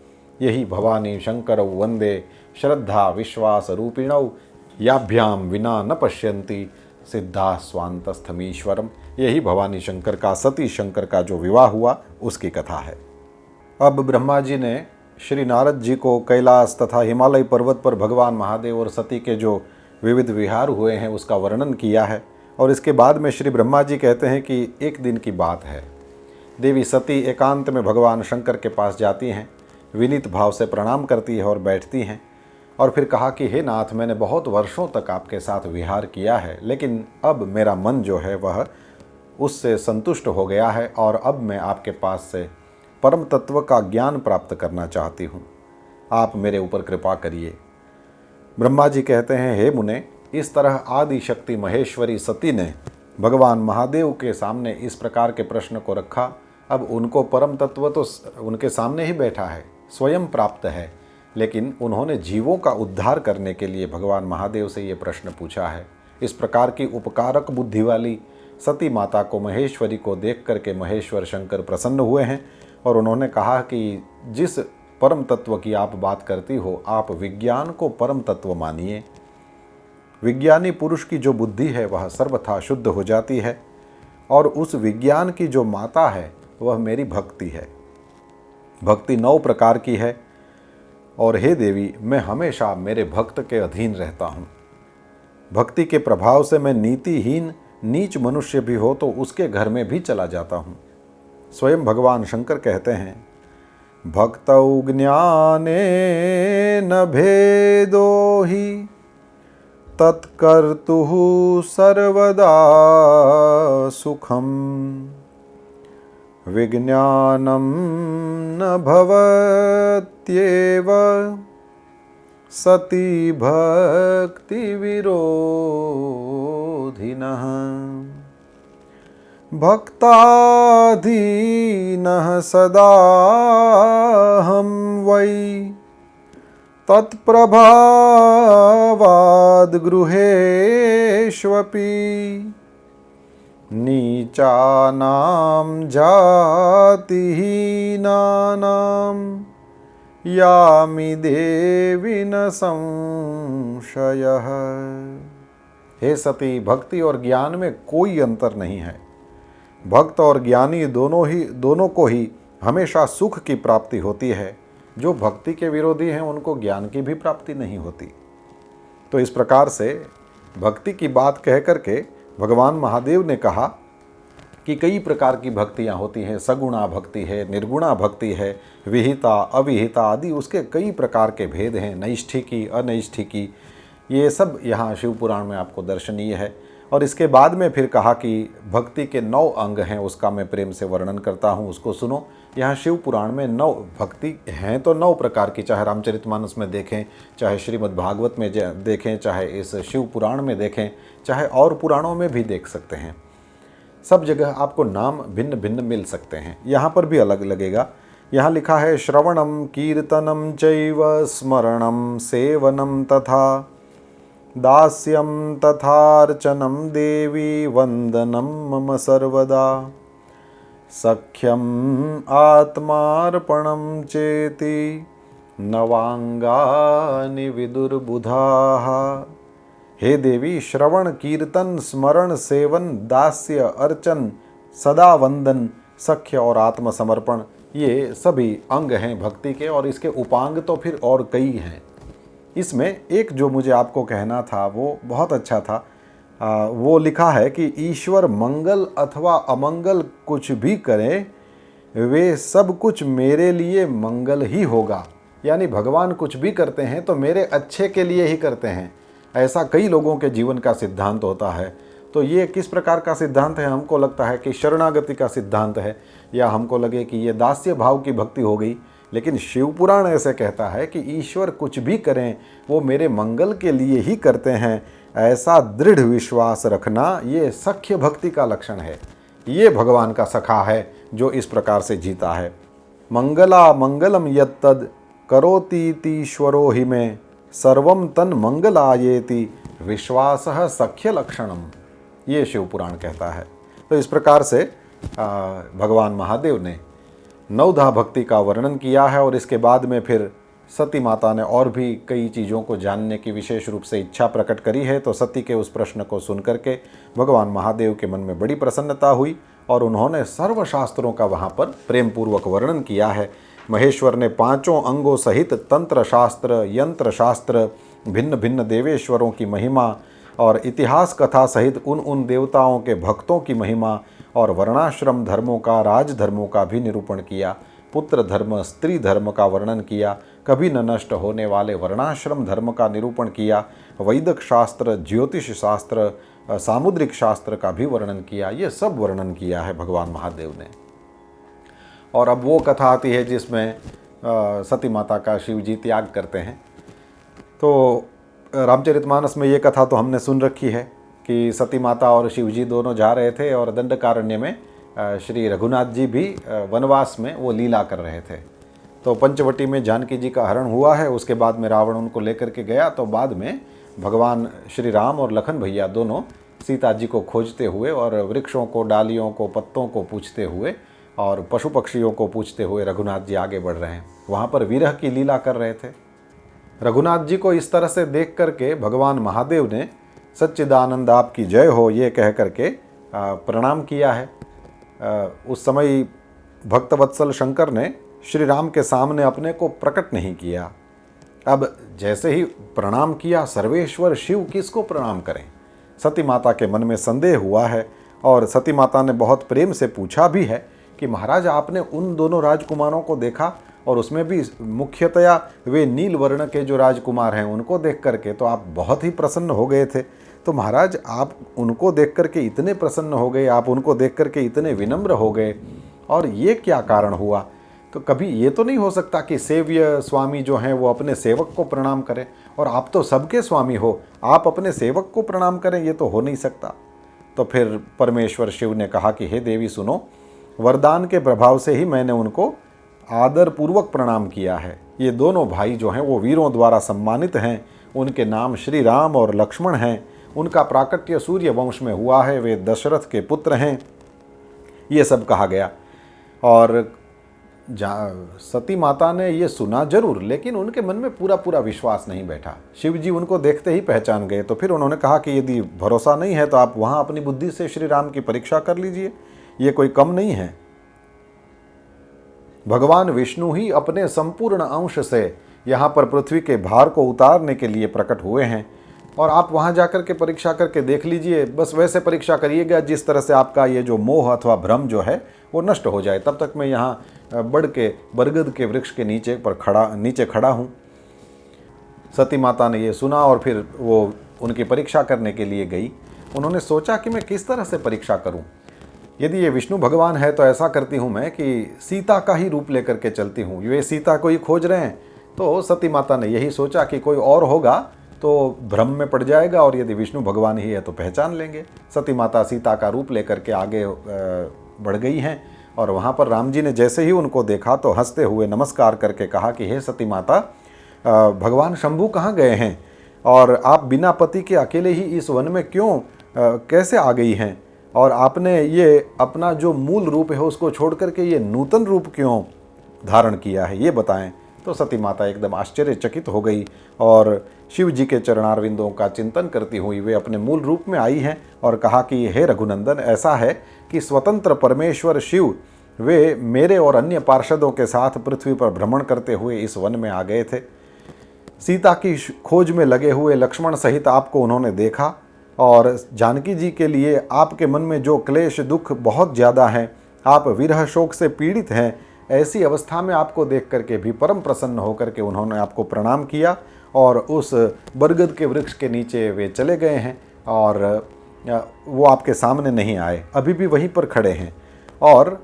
यही भवानी शंकरौ वंदे श्रद्धा विश्वास रूपिणौ याभ्याम विना न पश्यन्ति सिद्धा स्वांतस्थमीश्वरम। यही भवानी शंकर का, सती शंकर का जो विवाह हुआ उसकी कथा है। अब ब्रह्मा जी ने श्री नारद जी को कैलाश तथा हिमालय पर्वत पर भगवान महादेव और सती के जो विविध विहार हुए हैं उसका वर्णन किया है। और इसके बाद में श्री ब्रह्मा जी कहते हैं कि एक दिन की बात है, देवी सती एकांत में भगवान शंकर के पास जाती हैं, विनीत भाव से प्रणाम करती है और बैठती हैं। और फिर कहा कि हे नाथ, मैंने बहुत वर्षों तक आपके साथ विहार किया है, लेकिन अब मेरा मन जो है वह उससे संतुष्ट हो गया है और अब मैं आपके पास से परम तत्व का ज्ञान प्राप्त करना चाहती हूँ। आप मेरे ऊपर कृपा करिए। ब्रह्मा जी कहते हैं, हे मुने, इस तरह आदि शक्ति महेश्वरी सती ने भगवान महादेव के सामने इस प्रकार के प्रश्न को रखा। अब उनको परम तत्व तो उनके सामने ही बैठा है, स्वयं प्राप्त है, लेकिन उन्होंने जीवों का उद्धार करने के लिए भगवान महादेव से ये प्रश्न पूछा है। इस प्रकार की उपकारक बुद्धि वाली सती माता को, महेश्वरी को देख करके महेश्वर शंकर प्रसन्न हुए हैं और उन्होंने कहा कि जिस परम तत्व की आप बात करती हो, आप विज्ञान को परम तत्व मानिए। विज्ञानी पुरुष की जो बुद्धि है वह सर्वथा शुद्ध हो जाती है और उस विज्ञान की जो माता है वह मेरी भक्ति है। भक्ति 9 प्रकार की है और हे देवी, मैं हमेशा मेरे भक्त के अधीन रहता हूँ। भक्ति के प्रभाव से मैं नीतिहीन नीच मनुष्य भी हो तो उसके घर में भी चला जाता हूँ। स्वयं भगवान शंकर कहते हैं, भक्तौ ज्ञाने न भेदो हि तत्कर्तुः सर्वदा सुखम विज्ञानम न भवत्येव सती भक्ति विरोधिनः भक्ताधीनः सदा हम वै तत्प्रभावाद् गृहेष्वपि नीचानां जातिहीनानां यामि देवी न संशयः। हे सती, भक्ति और ज्ञान में कोई अंतर नहीं है। भक्त और ज्ञानी दोनों को ही हमेशा सुख की प्राप्ति होती है। जो भक्ति के विरोधी हैं उनको ज्ञान की भी प्राप्ति नहीं होती। तो इस प्रकार से भक्ति की बात कह करके भगवान महादेव ने कहा कि कई प्रकार की भक्तियाँ होती हैं। सगुणा भक्ति है, निर्गुणा भक्ति है, विहिता अविहिता आदि उसके कई प्रकार के भेद हैं, नैष्ठिकी अनैष्ठिकी, ये सब यहाँ शिव पुराण में आपको दर्शनीय है। और इसके बाद में फिर कहा कि भक्ति के 9 अंग हैं, उसका मैं प्रेम से वर्णन करता हूँ, उसको सुनो। यहाँ शिव पुराण में 9 भक्ति हैं तो 9 प्रकार की, चाहे रामचरितमानस में देखें, चाहे श्रीमद् भागवत में देखें, चाहे इस शिव पुराण में देखें, चाहे और पुराणों में भी देख सकते हैं। सब जगह आपको नाम भिन्न भिन्न मिल सकते हैं, यहाँ पर भी अलग लगेगा। यहाँ लिखा है श्रवणम कीर्तनम चैव स्मरणम सेवनम तथा दास्यं तथार्चनं देवी वंदनं मम सर्वदा सख्यम् आत्मार्पणं चेति नवांगानि विदुर्बुधाः। हे देवी, श्रवण कीर्तन स्मरण सेवन दास्य अर्चन सदा वंदन सख्य और आत्मसमर्पण, ये सभी अंग हैं भक्ति के। और इसके उपांग तो फिर और कई हैं। इसमें एक जो मुझे आपको कहना था वो बहुत अच्छा था। वो लिखा है कि ईश्वर मंगल अथवा अमंगल कुछ भी करें, वे सब कुछ मेरे लिए मंगल ही होगा। यानी भगवान कुछ भी करते हैं तो मेरे अच्छे के लिए ही करते हैं। ऐसा कई लोगों के जीवन का सिद्धांत होता है। तो ये किस प्रकार का सिद्धांत है? हमको लगता है कि शरणागति का सिद्धांत है, या हमको लगे कि ये दास्य भाव की भक्ति हो गई। लेकिन शिव पुराण ऐसे कहता है कि ईश्वर कुछ भी करें वो मेरे मंगल के लिए ही करते हैं। ऐसा दृढ़ विश्वास रखना ये सख्य भक्ति का लक्षण है। ये भगवान का सखा है जो इस प्रकार से जीता है। मंगला मंगलम यत्तद करोतीतीश्वरो हि में सर्वम तन मंगलायेति विश्वासः सख्य लक्षणम, ये शिव पुराण कहता है। तो इस प्रकार से भगवान महादेव ने नवधा भक्ति का वर्णन किया है। और इसके बाद में फिर सती माता ने और भी कई चीज़ों को जानने की विशेष रूप से इच्छा प्रकट करी है। तो सती के उस प्रश्न को सुनकर के भगवान महादेव के मन में बड़ी प्रसन्नता हुई और उन्होंने सर्वशास्त्रों का वहाँ पर प्रेम पूर्वक वर्णन किया है। महेश्वर ने 5 अंगों सहित तंत्र शास्त्र, यंत्र शास्त्र, भिन्न भिन्न देवेश्वरों की महिमा और इतिहास कथा सहित उन देवताओं के भक्तों की महिमा और वर्णाश्रम धर्मों का, राजधर्मों का भी निरूपण किया। पुत्र धर्म, स्त्री धर्म का वर्णन किया, कभी न नष्ट होने वाले वर्णाश्रम धर्म का निरूपण किया, वैदिक शास्त्र, ज्योतिष शास्त्र, सामुद्रिक शास्त्र का भी वर्णन किया। ये सब वर्णन किया है भगवान महादेव ने। और अब वो कथा आती है जिसमें सती माता का शिव जी त्याग करते हैं। तो रामचरितमानस में ये कथा तो हमने सुन रखी है कि सती माता और शिव जी दोनों जा रहे थे और दंडकारण्य में श्री रघुनाथ जी भी वनवास में वो लीला कर रहे थे। तो पंचवटी में जानकी जी का हरण हुआ है। उसके बाद में रावण उनको लेकर के गया। तो बाद में भगवान श्री राम और लखन भैया दोनों सीता जी को खोजते हुए और वृक्षों को, डालियों को, पत्तों को पूछते हुए और पशु पक्षियों को पूछते हुए रघुनाथ जी आगे बढ़ रहे हैं। वहाँ पर विरह की लीला कर रहे थे। रघुनाथ जी को इस तरह से देख करके भगवान महादेव ने सच्चिदानंद आपकी जय हो ये कह करके प्रणाम किया है। उस समय भक्तवत्सल शंकर ने श्री राम के सामने अपने को प्रकट नहीं किया। अब जैसे ही प्रणाम किया, सर्वेश्वर शिव किसको प्रणाम करें? सती माता के मन में संदेह हुआ है और सती माता ने बहुत प्रेम से पूछा भी है कि महाराज आपने उन दोनों राजकुमारों को देखा, और उसमें भी मुख्यतया वे नील वर्ण के जो राजकुमार हैं उनको देख करके तो आप बहुत ही प्रसन्न हो गए थे। तो महाराज आप उनको देख करके इतने प्रसन्न हो गए, आप उनको देख करके इतने विनम्र हो गए, और ये क्या कारण हुआ? तो कभी ये तो नहीं हो सकता कि सेव्य स्वामी जो हैं वो अपने सेवक को प्रणाम करें, और आप तो सबके स्वामी हो, आप अपने सेवक को प्रणाम करें, ये तो हो नहीं सकता। तो फिर परमेश्वर शिव ने कहा कि हे देवी सुनो, वरदान के प्रभाव से ही मैंने उनको आदर पूर्वक प्रणाम किया है। ये दोनों भाई जो हैं वो वीरों द्वारा सम्मानित हैं। उनके नाम श्री राम और लक्ष्मण हैं। उनका प्राकट्य सूर्य वंश में हुआ है। वे दशरथ के पुत्र हैं। ये सब कहा गया। और सती माता ने ये सुना जरूर, लेकिन उनके मन में पूरा पूरा विश्वास नहीं बैठा। शिव जी उनको देखते ही पहचान गए। तो फिर उन्होंने कहा कि यदि भरोसा नहीं है तो आप वहाँ अपनी बुद्धि से श्री राम की परीक्षा कर लीजिए, ये कोई कम नहीं है। भगवान विष्णु ही अपने संपूर्ण अंश से यहाँ पर पृथ्वी के भार को उतारने के लिए प्रकट हुए हैं। और आप वहाँ जाकर के परीक्षा करके देख लीजिए। बस वैसे परीक्षा करिएगा जिस तरह से आपका ये जो मोह अथवा भ्रम जो है वो नष्ट हो जाए। तब तक मैं यहाँ बढ़ के बरगद के वृक्ष के नीचे खड़ा हूँ। सती माता ने ये सुना और फिर वो उनकी परीक्षा करने के लिए गई। उन्होंने सोचा कि मैं किस तरह से परीक्षा करूँ। यदि ये विष्णु भगवान है तो ऐसा करती हूँ मैं कि सीता का ही रूप लेकर के चलती हूँ। वे सीता को ही खोज रहे हैं। तो सती माता ने यही सोचा कि कोई और होगा तो भ्रम में पड़ जाएगा, और यदि विष्णु भगवान ही है तो पहचान लेंगे। सती माता सीता का रूप लेकर के आगे बढ़ गई हैं। और वहाँ पर राम जी ने जैसे ही उनको देखा तो हंसते हुए नमस्कार करके कहा कि हे सती माता, भगवान शंभू कहाँ गए हैं और आप बिना पति के अकेले ही इस वन में क्यों कैसे आ गई हैं, और आपने ये अपना जो मूल रूप है उसको छोड़ करके ये नूतन रूप क्यों धारण किया है, ये बताएं। तो सती माता एकदम आश्चर्यचकित हो गई और शिव जी के चरणारविंदों का चिंतन करती हुई वे अपने मूल रूप में आई हैं और कहा कि हे रघुनंदन, ऐसा है कि स्वतंत्र परमेश्वर शिव वे मेरे और अन्य पार्षदों के साथ पृथ्वी पर भ्रमण करते हुए इस वन में आ गए थे। सीता की खोज में लगे हुए लक्ष्मण सहित आपको उन्होंने देखा, और जानकी जी के लिए आपके मन में जो क्लेश दुख बहुत ज़्यादा है, आप विरह शोक से पीड़ित हैं, ऐसी अवस्था में आपको देख करके भी परम प्रसन्न होकर के उन्होंने आपको प्रणाम किया और उस बरगद के वृक्ष के नीचे वे चले गए हैं। और वो आपके सामने नहीं आए, अभी भी वहीं पर खड़े हैं। और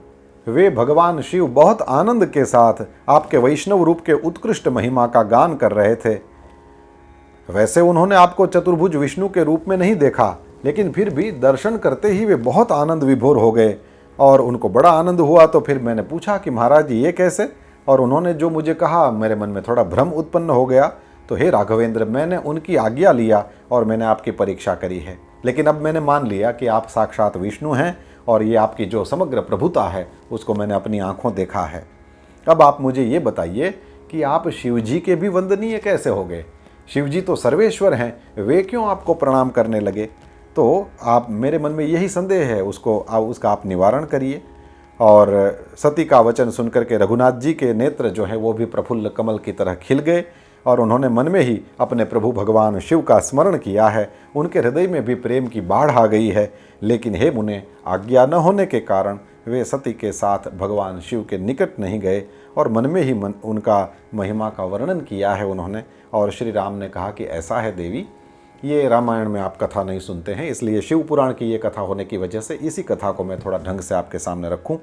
वे भगवान शिव बहुत आनंद के साथ आपके वैष्णव रूप के उत्कृष्ट महिमा का गान कर रहे थे। वैसे उन्होंने आपको चतुर्भुज विष्णु के रूप में नहीं देखा, लेकिन फिर भी दर्शन करते ही वे बहुत आनंद विभोर हो गए और उनको बड़ा आनंद हुआ। तो फिर मैंने पूछा कि महाराज जी ये कैसे, और उन्होंने जो मुझे कहा मेरे मन में थोड़ा भ्रम उत्पन्न हो गया। तो हे राघवेंद्र, मैंने उनकी आज्ञा लिया और मैंने आपकी परीक्षा करी है, लेकिन अब मैंने मान लिया कि आप साक्षात विष्णु हैं और ये आपकी जो समग्र प्रभुता है उसको मैंने अपनी आंखों देखा है। अब आप मुझे ये बताइए कि आप शिव जी के भी वंदनीय कैसे हो गए? शिव जी तो सर्वेश्वर हैं, वे क्यों आपको प्रणाम करने लगे? तो आप, मेरे मन में यही संदेह है, उसका आप निवारण करिए। और सती का वचन सुनकर के रघुनाथ जी के नेत्र जो है वो भी प्रफुल्ल कमल की तरह खिल गए और उन्होंने मन में ही अपने प्रभु भगवान शिव का स्मरण किया है। उनके हृदय में भी प्रेम की बाढ़ आ गई है, लेकिन हे मुने, आज्ञा न होने के कारण वे सती के साथ भगवान शिव के निकट नहीं गए और मन में ही उनका महिमा का वर्णन किया है उन्होंने। और श्री राम ने कहा कि ऐसा है देवी, ये रामायण में आप कथा नहीं सुनते हैं, इसलिए शिव पुराण की ये कथा होने की वजह से इसी कथा को मैं थोड़ा ढंग से आपके सामने रखूं।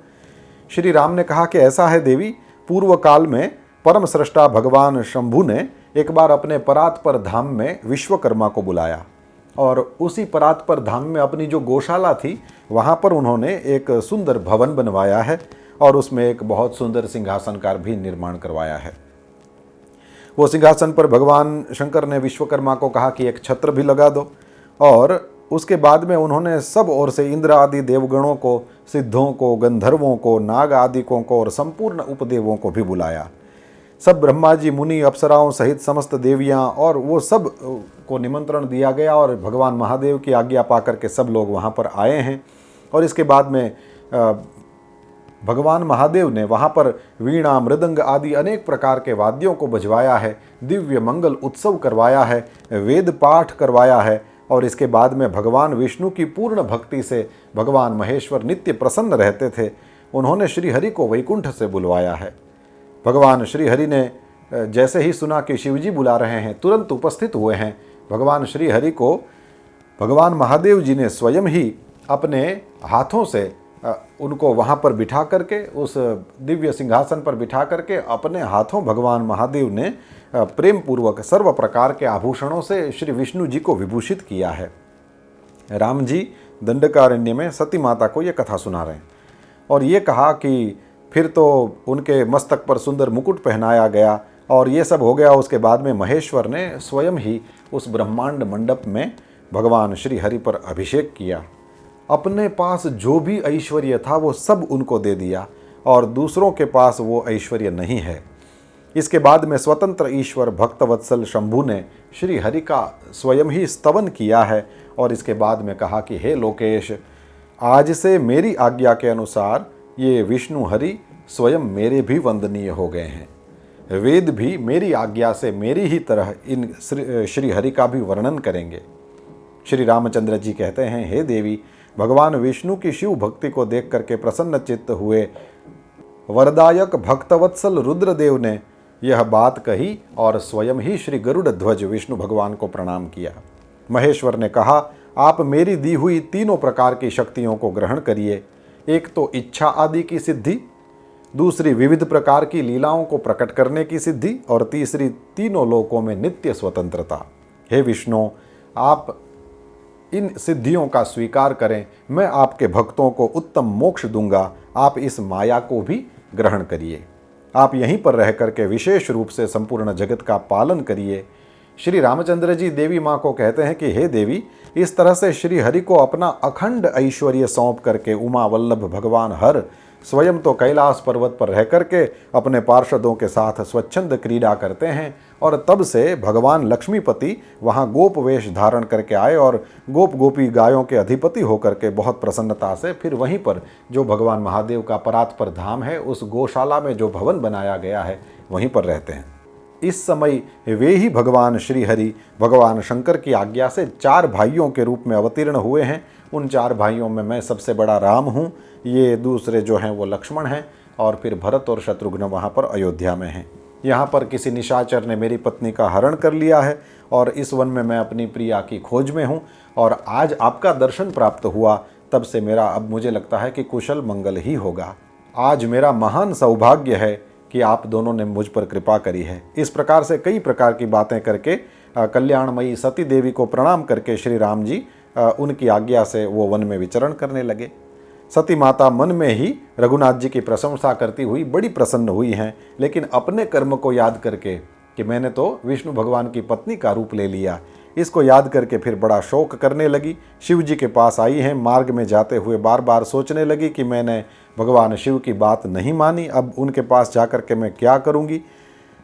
श्री राम ने कहा कि ऐसा है देवी, पूर्व काल में परम सृष्टा भगवान शंभु ने एक बार अपने परात्पर धाम में विश्वकर्मा को बुलाया और उसी परात्पर धाम में अपनी जो गौशाला थी वहाँ पर उन्होंने एक सुंदर भवन बनवाया है और उसमें एक बहुत सुंदर सिंहासन का भी निर्माण करवाया है। वो सिंहासन पर भगवान शंकर ने विश्वकर्मा को कहा कि एक छत्र भी लगा दो, और उसके बाद में उन्होंने सब ओर से इंद्र आदि देवगणों को, सिद्धों को, गंधर्वों को, नाग आदिकों को और संपूर्ण उपदेवों को भी बुलाया। सब ब्रह्मा जी, मुनि, अप्सराओं सहित समस्त देवियाँ और वो सब को निमंत्रण दिया गया और भगवान महादेव की आज्ञा पाकर के सब लोग वहाँ पर आए हैं। और इसके बाद में भगवान महादेव ने वहाँ पर वीणा, मृदंग आदि अनेक प्रकार के वाद्यों को बजवाया है, दिव्य मंगल उत्सव करवाया है, वेद पाठ करवाया है। और इसके बाद में भगवान विष्णु की पूर्ण भक्ति से भगवान महेश्वर नित्य प्रसन्न रहते थे। उन्होंने श्रीहरि को वैकुंठ से बुलवाया है। भगवान श्रीहरि ने जैसे ही सुना कि शिवजी बुला रहे हैं, तुरंत उपस्थित हुए हैं। भगवान श्रीहरि को भगवान महादेव जी ने स्वयं ही अपने हाथों से उनको वहाँ पर बिठा करके, उस दिव्य सिंहासन पर बिठा करके अपने हाथों भगवान महादेव ने प्रेम पूर्वक सर्व प्रकार के आभूषणों से श्री विष्णु जी को विभूषित किया है। राम जी दंडकारण्य में सती माता को ये कथा सुना रहे हैं और ये कहा कि फिर तो उनके मस्तक पर सुंदर मुकुट पहनाया गया और ये सब हो गया। उसके बाद में महेश्वर ने स्वयं ही उस ब्रह्मांड मंडप में भगवान श्री हरि पर अभिषेक किया। अपने पास जो भी ऐश्वर्य था वो सब उनको दे दिया और दूसरों के पास वो ऐश्वर्य नहीं है। इसके बाद में स्वतंत्र ईश्वर भक्तवत्सल शंभु ने श्री हरि का स्वयं ही स्तवन किया है और इसके बाद में कहा कि हे लोकेश, आज से मेरी आज्ञा के अनुसार ये विष्णु हरि स्वयं मेरे भी वंदनीय हो गए हैं। वेद भी मेरी आज्ञा से मेरी ही तरह इन श्री हरि का भी वर्णन करेंगे। श्री रामचंद्र जी कहते हैं, हे देवी, भगवान विष्णु की शिव भक्ति को देख करके प्रसन्न चित्त हुए वरदायक भक्तवत्सल रुद्रदेव ने यह बात कही और स्वयं ही श्री गरुड़ ध्वज विष्णु भगवान को प्रणाम किया। महेश्वर ने कहा, आप मेरी दी हुई तीनों प्रकार की शक्तियों को ग्रहण करिए। एक तो इच्छा आदि की सिद्धि, दूसरी विविध प्रकार की लीलाओं को प्रकट करने की सिद्धि और तीसरी तीनों लोकों में नित्य स्वतंत्रता। हे विष्णु, आप इन सिद्धियों का स्वीकार करें, मैं आपके भक्तों को उत्तम मोक्ष दूंगा। आप इस माया को भी ग्रहण करिए। आप यहीं पर रह करके विशेष रूप से संपूर्ण जगत का पालन करिए। श्री रामचंद्र जी देवी माँ को कहते हैं कि हे देवी, इस तरह से श्री हरि को अपना अखंड ऐश्वर्य सौंप करके उमा वल्लभ भगवान हर स्वयं तो कैलाश पर्वत पर रह करके अपने पार्षदों के साथ स्वच्छंद क्रीड़ा करते हैं और तब से भगवान लक्ष्मीपति वहाँ गोप वेश धारण करके आए और गोप गोपी गायों के अधिपति होकर के बहुत प्रसन्नता से फिर वहीं पर जो भगवान महादेव का परात्पर धाम है, उस गौशाला में जो भवन बनाया गया है, वहीं पर रहते हैं। इस समय वे ही भगवान श्री हरि भगवान शंकर की आज्ञा से 4 भाइयों के रूप में अवतीर्ण हुए हैं। उन 4 भाइयों में मैं सबसे बड़ा राम हूँ, ये दूसरे जो हैं वो लक्ष्मण हैं और फिर भरत और शत्रुघ्न वहाँ पर अयोध्या में हैं। यहाँ पर किसी निशाचर ने मेरी पत्नी का हरण कर लिया है और इस वन में मैं अपनी प्रिया की खोज में हूँ और आज आपका दर्शन प्राप्त हुआ, तब से मेरा अब मुझे लगता है कि कुशल मंगल ही होगा। आज मेरा महान सौभाग्य है कि आप दोनों ने मुझ पर कृपा करी है। इस प्रकार से कई प्रकार की बातें करके कल्याणमयी सती देवी को प्रणाम करके श्री राम जी उनकी आज्ञा से वो वन में विचरण करने लगे। सती माता मन में ही रघुनाथ जी की प्रशंसा करती हुई बड़ी प्रसन्न हुई हैं, लेकिन अपने कर्म को याद करके कि मैंने तो विष्णु भगवान की पत्नी का रूप ले लिया, इसको याद करके फिर बड़ा शोक करने लगी। शिव जी के पास आई हैं, मार्ग में जाते हुए बार बार सोचने लगी कि मैंने भगवान शिव की बात नहीं मानी, अब उनके पास जा कर के मैं क्या करूँगी,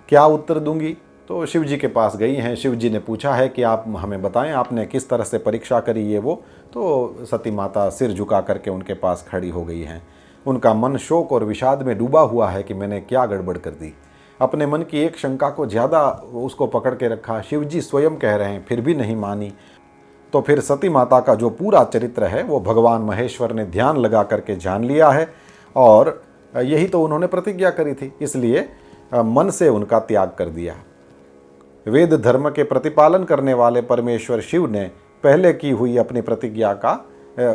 क्या उत्तर दूंगी। तो शिव जी के पास गई हैं। शिव जी ने पूछा है कि आप हमें बताएं, आपने किस तरह से परीक्षा करी ये वो। तो सती माता सिर झुका करके उनके पास खड़ी हो गई हैं। उनका मन शोक और विषाद में डूबा हुआ है कि मैंने क्या गड़बड़ कर दी। अपने मन की एक शंका को ज़्यादा उसको पकड़ के रखा। शिव जी स्वयं कह रहे हैं, फिर भी नहीं मानी। तो फिर सती माता का जो पूरा चरित्र है वो भगवान महेश्वर ने ध्यान लगा करके जान लिया है और यही तो उन्होंने प्रतिज्ञा करी थी, इसलिए मन से उनका त्याग कर दिया। वेद धर्म के प्रतिपालन करने वाले परमेश्वर शिव ने पहले की हुई अपनी प्रतिज्ञा का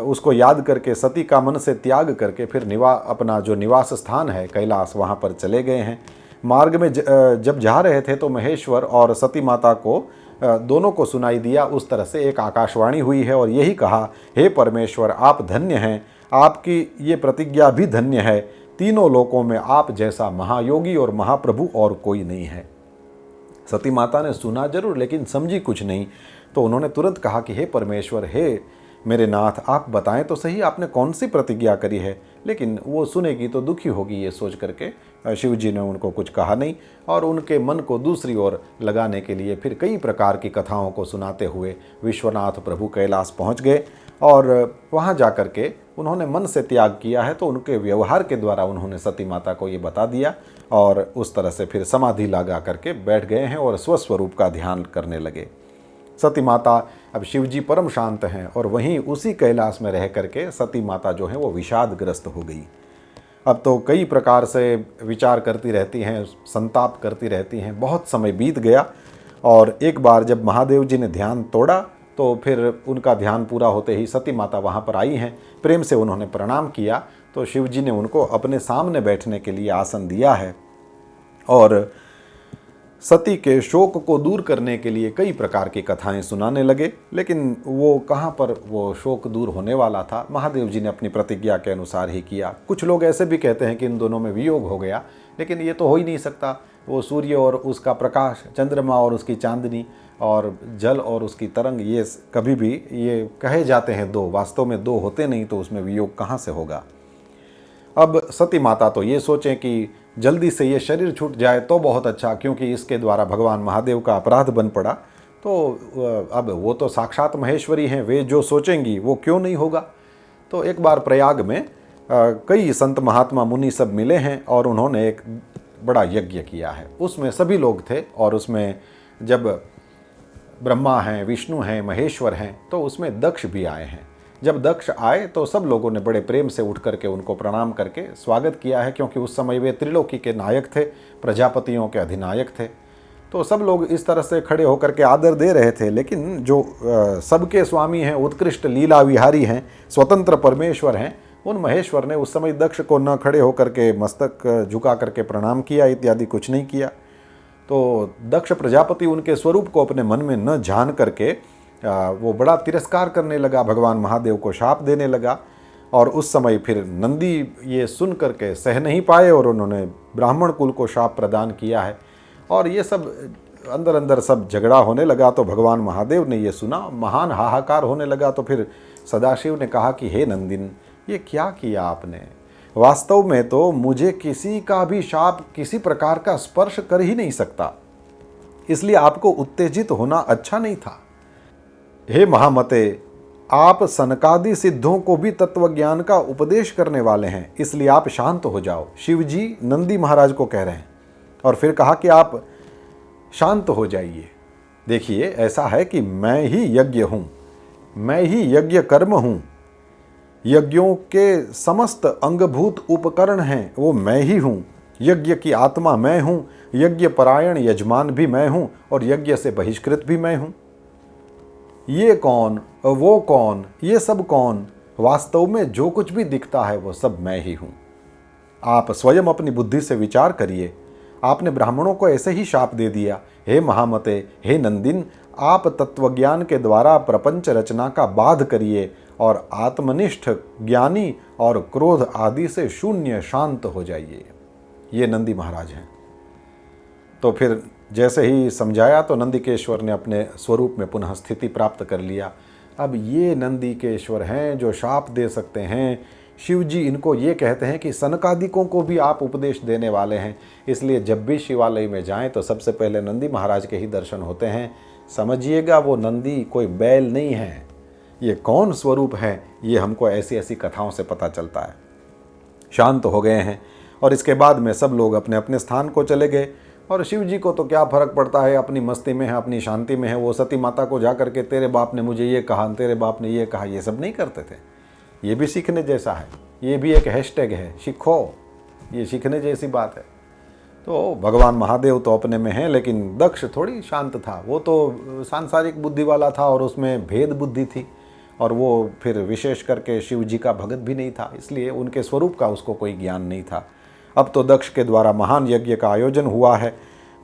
उसको याद करके सती का मन से त्याग करके फिर अपना जो निवास स्थान है कैलाश, वहाँ पर चले गए हैं। मार्ग में जब जा रहे थे तो महेश्वर और सती माता को दोनों को सुनाई दिया, उस तरह से एक आकाशवाणी हुई है और यही कहा, हे परमेश्वर, आप धन्य हैं, आपकी ये प्रतिज्ञा भी धन्य है। तीनों लोकों में आप जैसा महायोगी और महाप्रभु और कोई नहीं है। सती माता ने सुना जरूर लेकिन समझी कुछ नहीं, तो उन्होंने तुरंत कहा कि हे परमेश्वर, हे मेरे नाथ, आप बताएं तो सही, आपने कौन सी प्रतिज्ञा करी है। लेकिन वो सुनेगी तो दुखी होगी, ये सोच करके शिव जी ने उनको कुछ कहा नहीं और उनके मन को दूसरी ओर लगाने के लिए फिर कई प्रकार की कथाओं को सुनाते हुए विश्वनाथ प्रभु कैलाश पहुंच गए और वहां जा कर के उन्होंने मन से त्याग किया है। तो उनके व्यवहार के द्वारा उन्होंने सती माता को ये बता दिया और उस तरह से फिर समाधि लगा करके बैठ गए हैं और स्वस्वरूप का ध्यान करने लगे। सती माता, अब शिव जी परम शांत हैं और वहीं उसी कैलाश में रह करके सती माता जो है वो विषादग्रस्त हो गई। अब तो कई प्रकार से विचार करती रहती हैं, संताप करती रहती हैं। बहुत समय बीत गया और एक बार जब महादेव जी ने ध्यान तोड़ा तो फिर उनका ध्यान पूरा होते ही सती माता वहाँ पर आई हैं। प्रेम से उन्होंने प्रणाम किया तो शिव जी ने उनको अपने सामने बैठने के लिए आसन दिया है और सती के शोक को दूर करने के लिए कई प्रकार की कथाएं सुनाने लगे, लेकिन वो कहाँ पर वो शोक दूर होने वाला था। महादेव जी ने अपनी प्रतिज्ञा के अनुसार ही किया। कुछ लोग ऐसे भी कहते हैं कि इन दोनों में वियोग हो गया, लेकिन ये तो हो ही नहीं सकता। वो सूर्य और उसका प्रकाश, चंद्रमा और उसकी चांदनी, और जल और उसकी तरंग, ये कभी भी ये कहे जाते हैं दो, वास्तव में दो होते नहीं, तो उसमें वियोग कहाँ से होगा। अब सती माता तो ये सोचें कि जल्दी से ये शरीर छूट जाए तो बहुत अच्छा, क्योंकि इसके द्वारा भगवान महादेव का अपराध बन पड़ा। तो अब वो तो साक्षात महेश्वरी हैं, वे जो सोचेंगी वो क्यों नहीं होगा। तो एक बार प्रयाग में कई संत महात्मा मुनि सब मिले हैं और उन्होंने एक बड़ा यज्ञ किया है। उसमें सभी लोग थे, और उसमें जब ब्रह्मा हैं, विष्णु हैं, महेश्वर हैं, तो उसमें दक्ष भी आए हैं। जब दक्ष आए तो सब लोगों ने बड़े प्रेम से उठ करके उनको प्रणाम करके स्वागत किया है, क्योंकि उस समय वे त्रिलोकी के नायक थे, प्रजापतियों के अधिनायक थे। तो सब लोग इस तरह से खड़े होकर के आदर दे रहे थे। लेकिन जो सबके स्वामी हैं, उत्कृष्ट लीला विहारी हैं, स्वतंत्र परमेश्वर हैं, उन महेश्वर ने उस समय दक्ष को न खड़े होकर के मस्तक झुका करके प्रणाम किया इत्यादि कुछ नहीं किया। तो दक्ष प्रजापति उनके स्वरूप को अपने मन में न जान करके वो बड़ा तिरस्कार करने लगा, भगवान महादेव को शाप देने लगा। और उस समय फिर नंदी ये सुन करके सह नहीं पाए और उन्होंने ब्राह्मण कुल को शाप प्रदान किया है। और ये सब अंदर अंदर सब झगड़ा होने लगा। तो भगवान महादेव ने ये सुना, महान हाहाकार होने लगा। तो फिर सदाशिव ने कहा कि हे नंदिन, ये क्या किया आपने? वास्तव में तो मुझे किसी का भी शाप किसी प्रकार का स्पर्श कर ही नहीं सकता, इसलिए आपको उत्तेजित होना अच्छा नहीं था। हे महामते, आप सनकादि सिद्धों को भी तत्वज्ञान का उपदेश करने वाले हैं, इसलिए आप शांत हो जाओ। शिवजी नंदी महाराज को कह रहे हैं। और फिर कहा कि आप शांत हो जाइए। देखिए, ऐसा है कि मैं ही यज्ञ हूँ, मैं ही यज्ञ कर्म हूँ, यज्ञों के समस्त अंगभूत उपकरण हैं वो मैं ही हूँ, यज्ञ की आत्मा मैं हूँ, यज्ञ परायण यजमान भी मैं हूँ, और यज्ञ से बहिष्कृत भी मैं हूँ। ये कौन, वो कौन, ये सब कौन? वास्तव में जो कुछ भी दिखता है वो सब मैं ही हूँ। आप स्वयं अपनी बुद्धि से विचार करिए। आपने ब्राह्मणों को ऐसे ही शाप दे दिया। हे महामते, हे नंदिन, आप तत्वज्ञान के द्वारा प्रपंच रचना का बाध करिए और आत्मनिष्ठ ज्ञानी और क्रोध आदि से शून्य शांत हो जाइए। ये नंदी महाराज हैं। तो फिर जैसे ही समझाया तो नंदिकेश्वर ने अपने स्वरूप में पुनः स्थिति प्राप्त कर लिया। अब ये नंदिकेश्वर हैं जो शाप दे सकते हैं। शिव जी इनको ये कहते हैं कि सनकादिकों को भी आप उपदेश देने वाले हैं, इसलिए जब भी शिवालय में जाएं तो सबसे पहले नंदी महाराज के ही दर्शन होते हैं। समझिएगा, वो नंदी कोई बैल नहीं है। ये कौन स्वरूप है, ये हमको ऐसी ऐसी कथाओं से पता चलता है। शांत हो गए हैं और इसके बाद में सब लोग अपने अपने स्थान को चले गए। और शिव जी को तो क्या फ़र्क पड़ता है, अपनी मस्ती में है, अपनी शांति में है। वो सती माता को जा करके तेरे बाप ने मुझे ये कहा, तेरे बाप ने ये कहा, ये सब नहीं करते थे। ये भी सीखने जैसा है, ये भी एक हैशटैग है, सीखो, ये सीखने जैसी बात है। तो भगवान महादेव तो अपने में हैं, लेकिन दक्ष थोड़ी शांत था। वो तो सांसारिक बुद्धि वाला था और उसमें भेद बुद्धि थी, और वो फिर विशेष करके शिव जी का भगत भी नहीं था, इसलिए उनके स्वरूप का उसको कोई ज्ञान नहीं था। अब तो दक्ष के द्वारा महान यज्ञ का आयोजन हुआ है।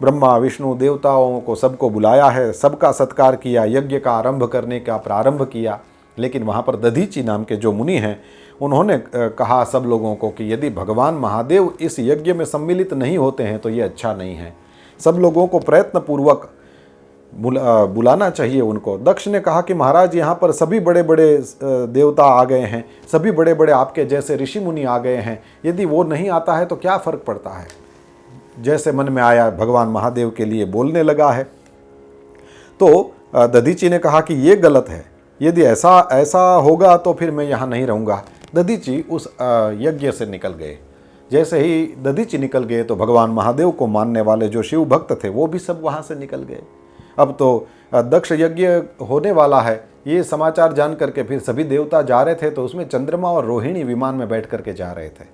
ब्रह्मा विष्णु देवताओं को सबको बुलाया है, सबका सत्कार किया, यज्ञ का आरंभ करने का प्रारंभ किया। लेकिन वहाँ पर दधीची नाम के जो मुनि हैं, उन्होंने कहा सब लोगों को कि यदि भगवान महादेव इस यज्ञ में सम्मिलित नहीं होते हैं तो ये अच्छा नहीं है। सब लोगों को प्रयत्नपूर्वक बुलाना चाहिए उनको। दक्ष ने कहा कि महाराज, यहाँ पर सभी बड़े बड़े देवता आ गए हैं, सभी बड़े बड़े आपके जैसे ऋषि मुनि आ गए हैं, यदि वो नहीं आता है तो क्या फ़र्क पड़ता है। जैसे मन में आया भगवान महादेव के लिए बोलने लगा है। तो दधीची ने कहा कि ये गलत है, यदि ऐसा होगा तो फिर मैं यहाँ नहीं रहूँगा। दधीची उस यज्ञ से निकल गए। जैसे ही दधीची निकल गए तो भगवान महादेव को मानने वाले जो शिव भक्त थे वो भी सब वहाँ से निकल गए। अब तो दक्ष यज्ञ होने वाला है, ये समाचार जान करके फिर सभी देवता जा रहे थे। तो उसमें चंद्रमा और रोहिणी विमान में बैठ करके जा रहे थे।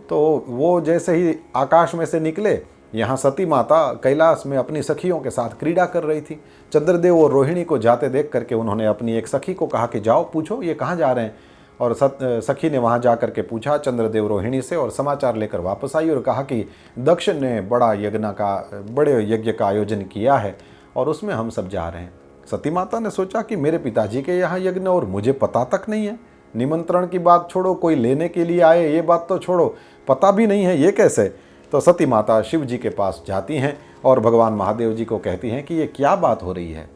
तो वो जैसे ही आकाश में से निकले, यहाँ सती माता कैलाश में अपनी सखियों के साथ क्रीड़ा कर रही थी। चंद्रदेव और रोहिणी को जाते देख करके उन्होंने अपनी एक सखी को कहा कि जाओ पूछो ये कहाँ जा रहे हैं। और सखी ने वहाँ जा कर के पूछा चंद्रदेव रोहिणी से और समाचार लेकर वापस आई और कहा कि दक्ष ने बड़े यज्ञ का आयोजन किया है और उसमें हम सब जा रहे हैं। सती माता ने सोचा कि मेरे पिताजी के यहाँ यज्ञ और मुझे पता तक नहीं है। निमंत्रण की बात छोड़ो, कोई लेने के लिए आए ये बात तो छोड़ो, पता भी नहीं है, ये कैसे। तो सती माता शिव जी के पास जाती हैं और भगवान महादेव जी को कहती हैं कि ये क्या बात हो रही है।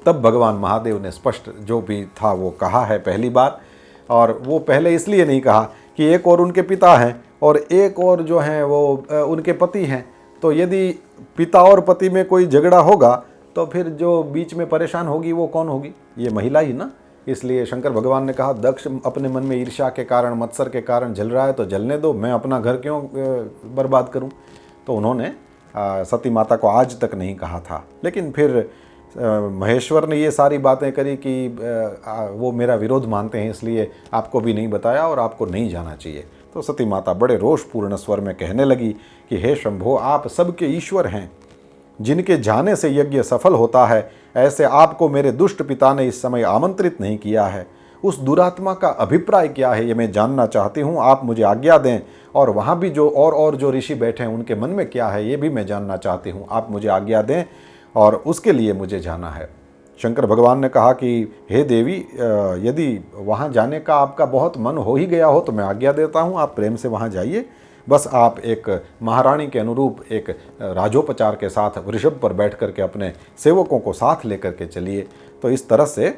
तब भगवान महादेव ने स्पष्ट जो भी था वो कहा है पहली बार, और वो पहले इसलिए नहीं कहा कि एक और उनके पिता हैं और एक और जो हैं वो उनके पति हैं, तो यदि पिता और पति में कोई झगड़ा होगा तो फिर जो बीच में परेशान होगी वो कौन होगी, ये महिला ही ना। इसलिए शंकर भगवान ने कहा दक्ष अपने मन में ईर्ष्या के कारण, मत्सर के कारण जल रहा है तो जलने दो, मैं अपना घर क्यों बर्बाद करूं। तो उन्होंने सती माता को आज तक नहीं कहा था, लेकिन फिर महेश्वर ने ये सारी बातें करी कि वो मेरा विरोध मानते हैं इसलिए आपको भी नहीं बताया और आपको नहीं जाना चाहिए। तो सती माता बड़े रोषपूर्ण स्वर में कहने लगी कि हे शंभो, आप सबके ईश्वर हैं, जिनके जाने से यज्ञ सफल होता है, ऐसे आपको मेरे दुष्ट पिता ने इस समय आमंत्रित नहीं किया है। उस दुरात्मा का अभिप्राय क्या है ये मैं जानना चाहती हूँ, आप मुझे आज्ञा दें। और वहाँ भी जो और जो ऋषि बैठे हैं उनके मन में क्या है ये भी मैं जानना चाहती हूँ, आप मुझे आज्ञा दें और उसके लिए मुझे जाना है। शंकर भगवान ने कहा कि हे देवी, यदि वहाँ जाने का आपका बहुत मन हो ही गया हो तो मैं आज्ञा देता हूँ, आप प्रेम से वहाँ जाइए। बस आप एक महारानी के अनुरूप एक राजोपचार के साथ वृषभ पर बैठ करके अपने सेवकों को साथ लेकर के चलिए। तो इस तरह से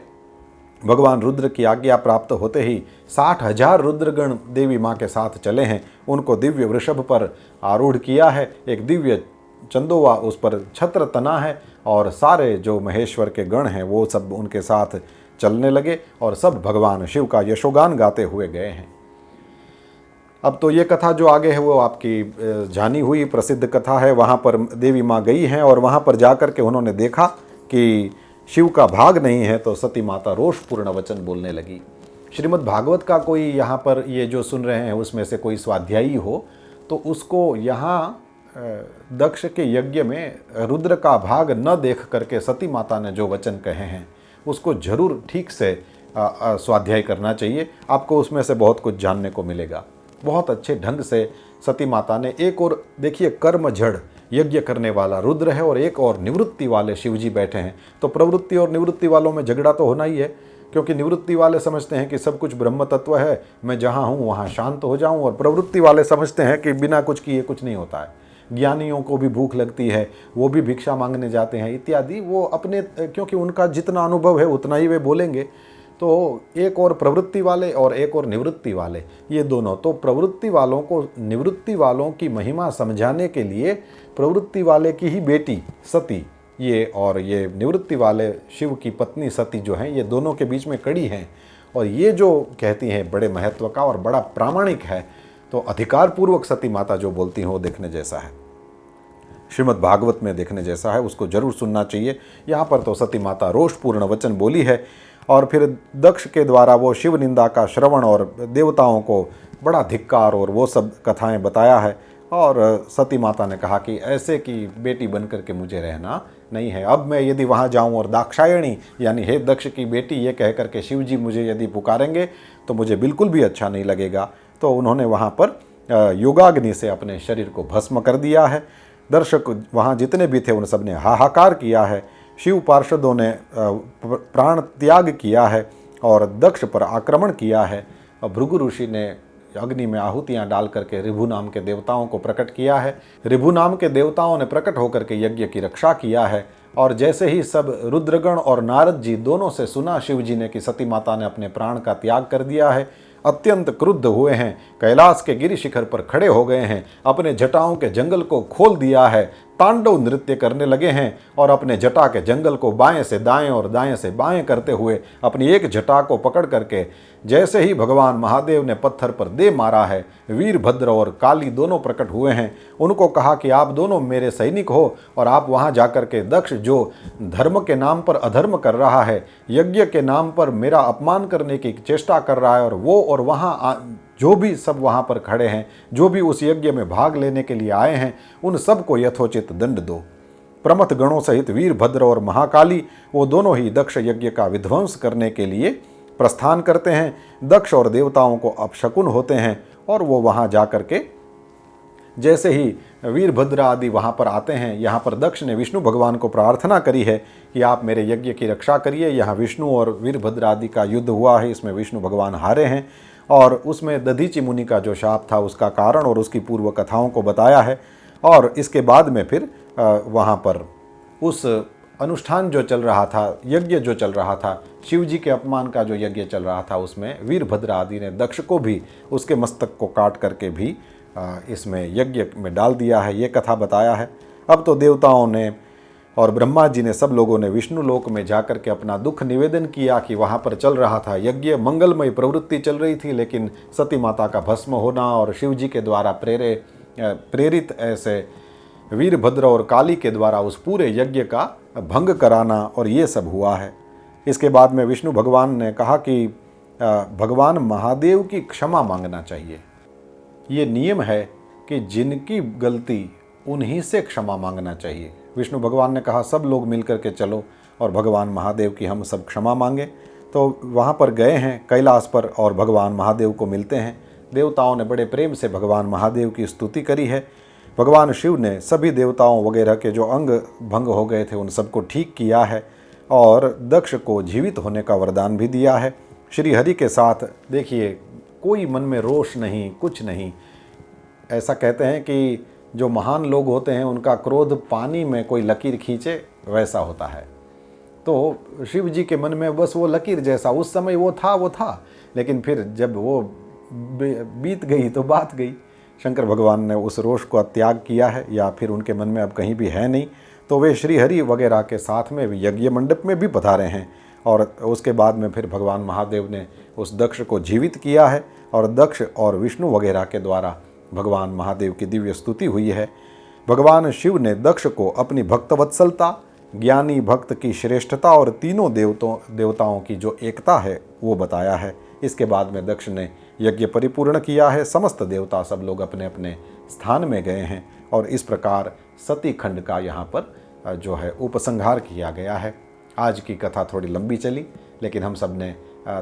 भगवान रुद्र की आज्ञा प्राप्त होते ही 60,000 रुद्रगण देवी माँ के साथ चले हैं। उनको दिव्य वृषभ पर आरूढ़ किया है, एक दिव्य चंदोवा उस पर छत्र तना है और सारे जो महेश्वर के गण हैं वो सब उनके साथ चलने लगे और सब भगवान शिव का यशोगान गाते हुए गए हैं। अब तो ये कथा जो आगे है वो आपकी जानी हुई प्रसिद्ध कथा है। वहाँ पर देवी माँ गई हैं और वहाँ पर जा कर के उन्होंने देखा कि शिव का भाग नहीं है, तो सती माता रोषपूर्ण वचन बोलने लगी। श्रीमद् भागवत का कोई यहाँ पर ये जो सुन रहे हैं उसमें से कोई स्वाध्यायी हो तो उसको यहाँ दक्ष के यज्ञ में रुद्र का भाग न देख करके सती माता ने जो वचन कहे हैं उसको जरूर ठीक से स्वाध्याय करना चाहिए। आपको उसमें से बहुत कुछ जानने को मिलेगा। बहुत अच्छे ढंग से सती माता ने एक और देखिए कर्म जड़ यज्ञ करने वाला रुद्र है और एक और निवृत्ति वाले शिवजी बैठे हैं। तो प्रवृत्ति और निवृत्ति वालों में झगड़ा तो होना ही है, क्योंकि निवृत्ति वाले समझते हैं कि सब कुछ ब्रह्म तत्व है, मैं जहाँ हूँ वहाँ शांत हो जाऊँ, और प्रवृत्ति वाले समझते हैं कि बिना कुछ किए कुछ नहीं होता है। ज्ञानियों को भी भूख लगती है, वो भी भिक्षा मांगने जाते हैं इत्यादि। वो अपने क्योंकि उनका जितना अनुभव है उतना ही वे बोलेंगे। तो एक और प्रवृत्ति वाले और एक और निवृत्ति वाले, ये दोनों। तो प्रवृत्ति वालों को निवृत्ति वालों की महिमा समझाने के लिए प्रवृत्ति वाले की ही बेटी सती ये और ये निवृत्ति वाले शिव की पत्नी सती जो हैं, ये दोनों के बीच में कड़ी हैं। और ये जो कहती हैं बड़े महत्व का और बड़ा प्रामाणिक है। तो अधिकार पूर्वक सती माता जो बोलती हैं वो देखने जैसा है, श्रीमद् भागवत में देखने जैसा है, उसको जरूर सुनना चाहिए। यहाँ पर तो सती माता रोषपूर्ण वचन बोली है और फिर दक्ष के द्वारा वो शिव निंदा का श्रवण और देवताओं को बड़ा धिक्कार और वो सब कथाएं बताया है। और सती माता ने कहा कि ऐसे की बेटी बन करके मुझे रहना नहीं है। अब मैं यदि वहाँ जाऊँ और दाक्षायणी यानी हे दक्ष की बेटी ये कह करके शिव जी मुझे यदि पुकारेंगे तो मुझे बिल्कुल भी अच्छा नहीं लगेगा। तो उन्होंने वहाँ पर योगाग्नि से अपने शरीर को भस्म कर दिया है। दर्शक वहाँ जितने भी थे उन सब ने हाहाकार किया है। शिव पार्षदों ने प्राण त्याग किया है और दक्ष पर आक्रमण किया है। और भृगु ऋषि ने अग्नि में आहुतियाँ डाल करके ऋभु नाम के देवताओं को प्रकट किया है। ऋभु नाम के देवताओं ने प्रकट होकर के यज्ञ की रक्षा किया है। और जैसे ही सब रुद्रगण और नारद जी दोनों से सुना शिव जी ने कि सती माता ने अपने प्राण का त्याग कर दिया है, अत्यंत क्रुद्ध हुए हैं, कैलाश के गिरि शिखर पर खड़े हो गए हैं, अपने जटाओं के जंगल को खोल दिया है, तांडव नृत्य करने लगे हैं और अपने जटा के जंगल को बाएं से दाएं और दाएं से बाएं करते हुए अपनी एक जटा को पकड़ करके जैसे ही भगवान महादेव ने पत्थर पर दे मारा है, वीरभद्र और काली दोनों प्रकट हुए हैं। उनको कहा कि आप दोनों मेरे सैनिक हो और आप वहाँ जाकर के दक्ष जो धर्म के नाम पर अधर्म कर रहा है, यज्ञ के नाम पर मेरा अपमान करने की चेष्टा कर रहा है, और वो और वहाँ जो भी सब वहाँ पर खड़े हैं, जो भी उस यज्ञ में भाग लेने के लिए आए हैं, उन सबको यथोचित दंड दो। प्रमथ गणों सहित वीरभद्र और महाकाली वो दोनों ही दक्ष यज्ञ का विध्वंस करने के लिए प्रस्थान करते हैं। दक्ष और देवताओं को अपशकुन होते हैं और वो वहाँ जा कर के जैसे ही वीरभद्र आदि वहाँ पर आते हैं, यहाँ पर दक्ष ने विष्णु भगवान को प्रार्थना करी है कि आप मेरे यज्ञ की रक्षा करिए। यहाँ विष्णु और वीरभद्र आदि का युद्ध हुआ है, इसमें विष्णु भगवान हारे हैं और उसमें दधीचि मुनि का जो शाप था उसका कारण और उसकी पूर्व कथाओं को बताया है। और इसके बाद में फिर वहाँ पर उस अनुष्ठान जो चल रहा था, यज्ञ जो चल रहा था, शिव जी के अपमान का जो यज्ञ चल रहा था, उसमें वीरभद्र आदि ने दक्ष को भी उसके मस्तक को काट करके भी इसमें यज्ञ में डाल दिया है, ये कथा बताया है। अब तो देवताओं ने और ब्रह्मा जी ने, सब लोगों ने विष्णु लोक में जाकर के अपना दुख निवेदन किया कि वहाँ पर चल रहा था यज्ञ, मंगलमय प्रवृत्ति चल रही थी, लेकिन सती माता का भस्म होना और शिव जी के द्वारा प्रेरित ऐसे वीरभद्र और काली के द्वारा उस पूरे यज्ञ का भंग कराना, और ये सब हुआ है। इसके बाद में विष्णु भगवान ने कहा कि भगवान महादेव की क्षमा मांगना चाहिए। ये नियम है कि जिनकी गलती उन्हीं से क्षमा मांगना चाहिए। विष्णु भगवान ने कहा सब लोग मिलकर के चलो और भगवान महादेव की हम सब क्षमा मांगे। तो वहाँ पर गए हैं कैलाश पर और भगवान महादेव को मिलते हैं। देवताओं ने बड़े प्रेम से भगवान महादेव की स्तुति करी है। भगवान शिव ने सभी देवताओं वगैरह के जो अंग भंग हो गए थे उन सबको ठीक किया है और दक्ष को जीवित होने का वरदान भी दिया है। श्री हरि के साथ देखिए कोई मन में रोष नहीं, कुछ नहीं। ऐसा कहते हैं कि जो महान लोग होते हैं उनका क्रोध पानी में कोई लकीर खींचे वैसा होता है। तो शिव जी के मन में बस वो लकीर जैसा उस समय वो था, लेकिन फिर जब वो बीत गई तो बात गई। शंकर भगवान ने उस रोष को त्याग किया है या फिर उनके मन में अब कहीं भी है नहीं, तो वे श्री हरि वगैरह के साथ में यज्ञ मंडप में भी पधारे हैं। और उसके बाद में फिर भगवान महादेव ने उस दक्ष को जीवित किया है और दक्ष और विष्णु वगैरह के द्वारा भगवान महादेव की दिव्य स्तुति हुई है। भगवान शिव ने दक्ष को अपनी भक्तवत्सलता, ज्ञानी भक्त की श्रेष्ठता और तीनों देवताओं की जो एकता है वो बताया है। इसके बाद में दक्ष ने यज्ञ परिपूर्ण किया है। समस्त देवता सब लोग अपने अपने स्थान में गए हैं और इस प्रकार सती खंड का यहाँ पर जो है उपसंहार किया गया है। आज की कथा थोड़ी लंबी चली, लेकिन हम सब ने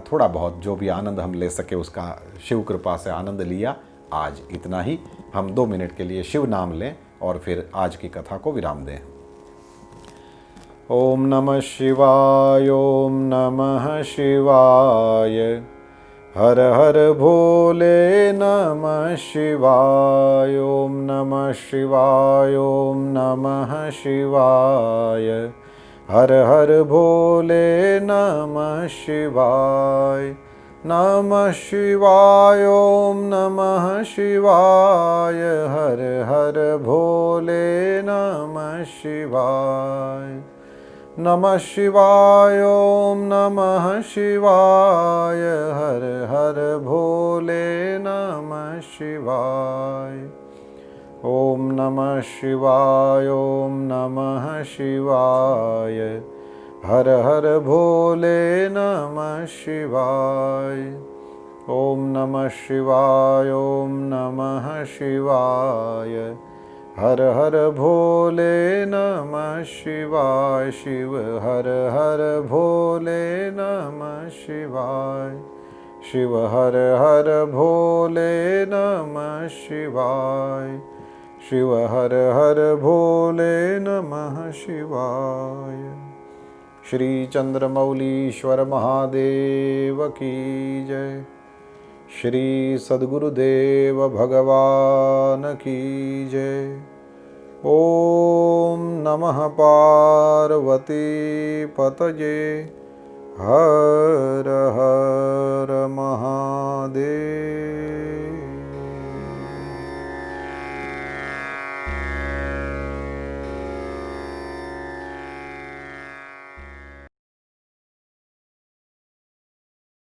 थोड़ा बहुत जो भी आनंद हम ले सके उसका शिव कृपा से आनंद लिया। आज इतना ही। हम 2 मिनट के लिए शिव नाम लें और फिर आज की कथा को विराम दें। ओम नमः शिवाय, ओम नमः शिवाय, हर हर भोले नमः शिवाय, ओम नमः शिवाय, ओम नमः शिवाय, हर हर भोले नमः शिवाय, नमः शिवाय, ओम नमः शिवाय, हर हर भोले नमः शिवाय, नमः शिवाय, ओम नमः शिवाय, हर हर भोले नमः शिवाय, ओम नमः शिवाय, ओम नमः शिवाय, हर हर भोले नमः शिवाय, ओम नमः शिवाय, ओम नमः शिवाय, हर हर भोले नमः शिवाय, शिव हर हर भोले नमः शिवाय, शिव हर हर भोले नमः शिवाय, शिव हर हर भोले नमः शिवाय। श्री चंद्रमौलीश्वर महादेव की जय। श्री सद्गुरुदेव भगवान की जय। ओम नमः पार्वती पतये, हर हर महादेव।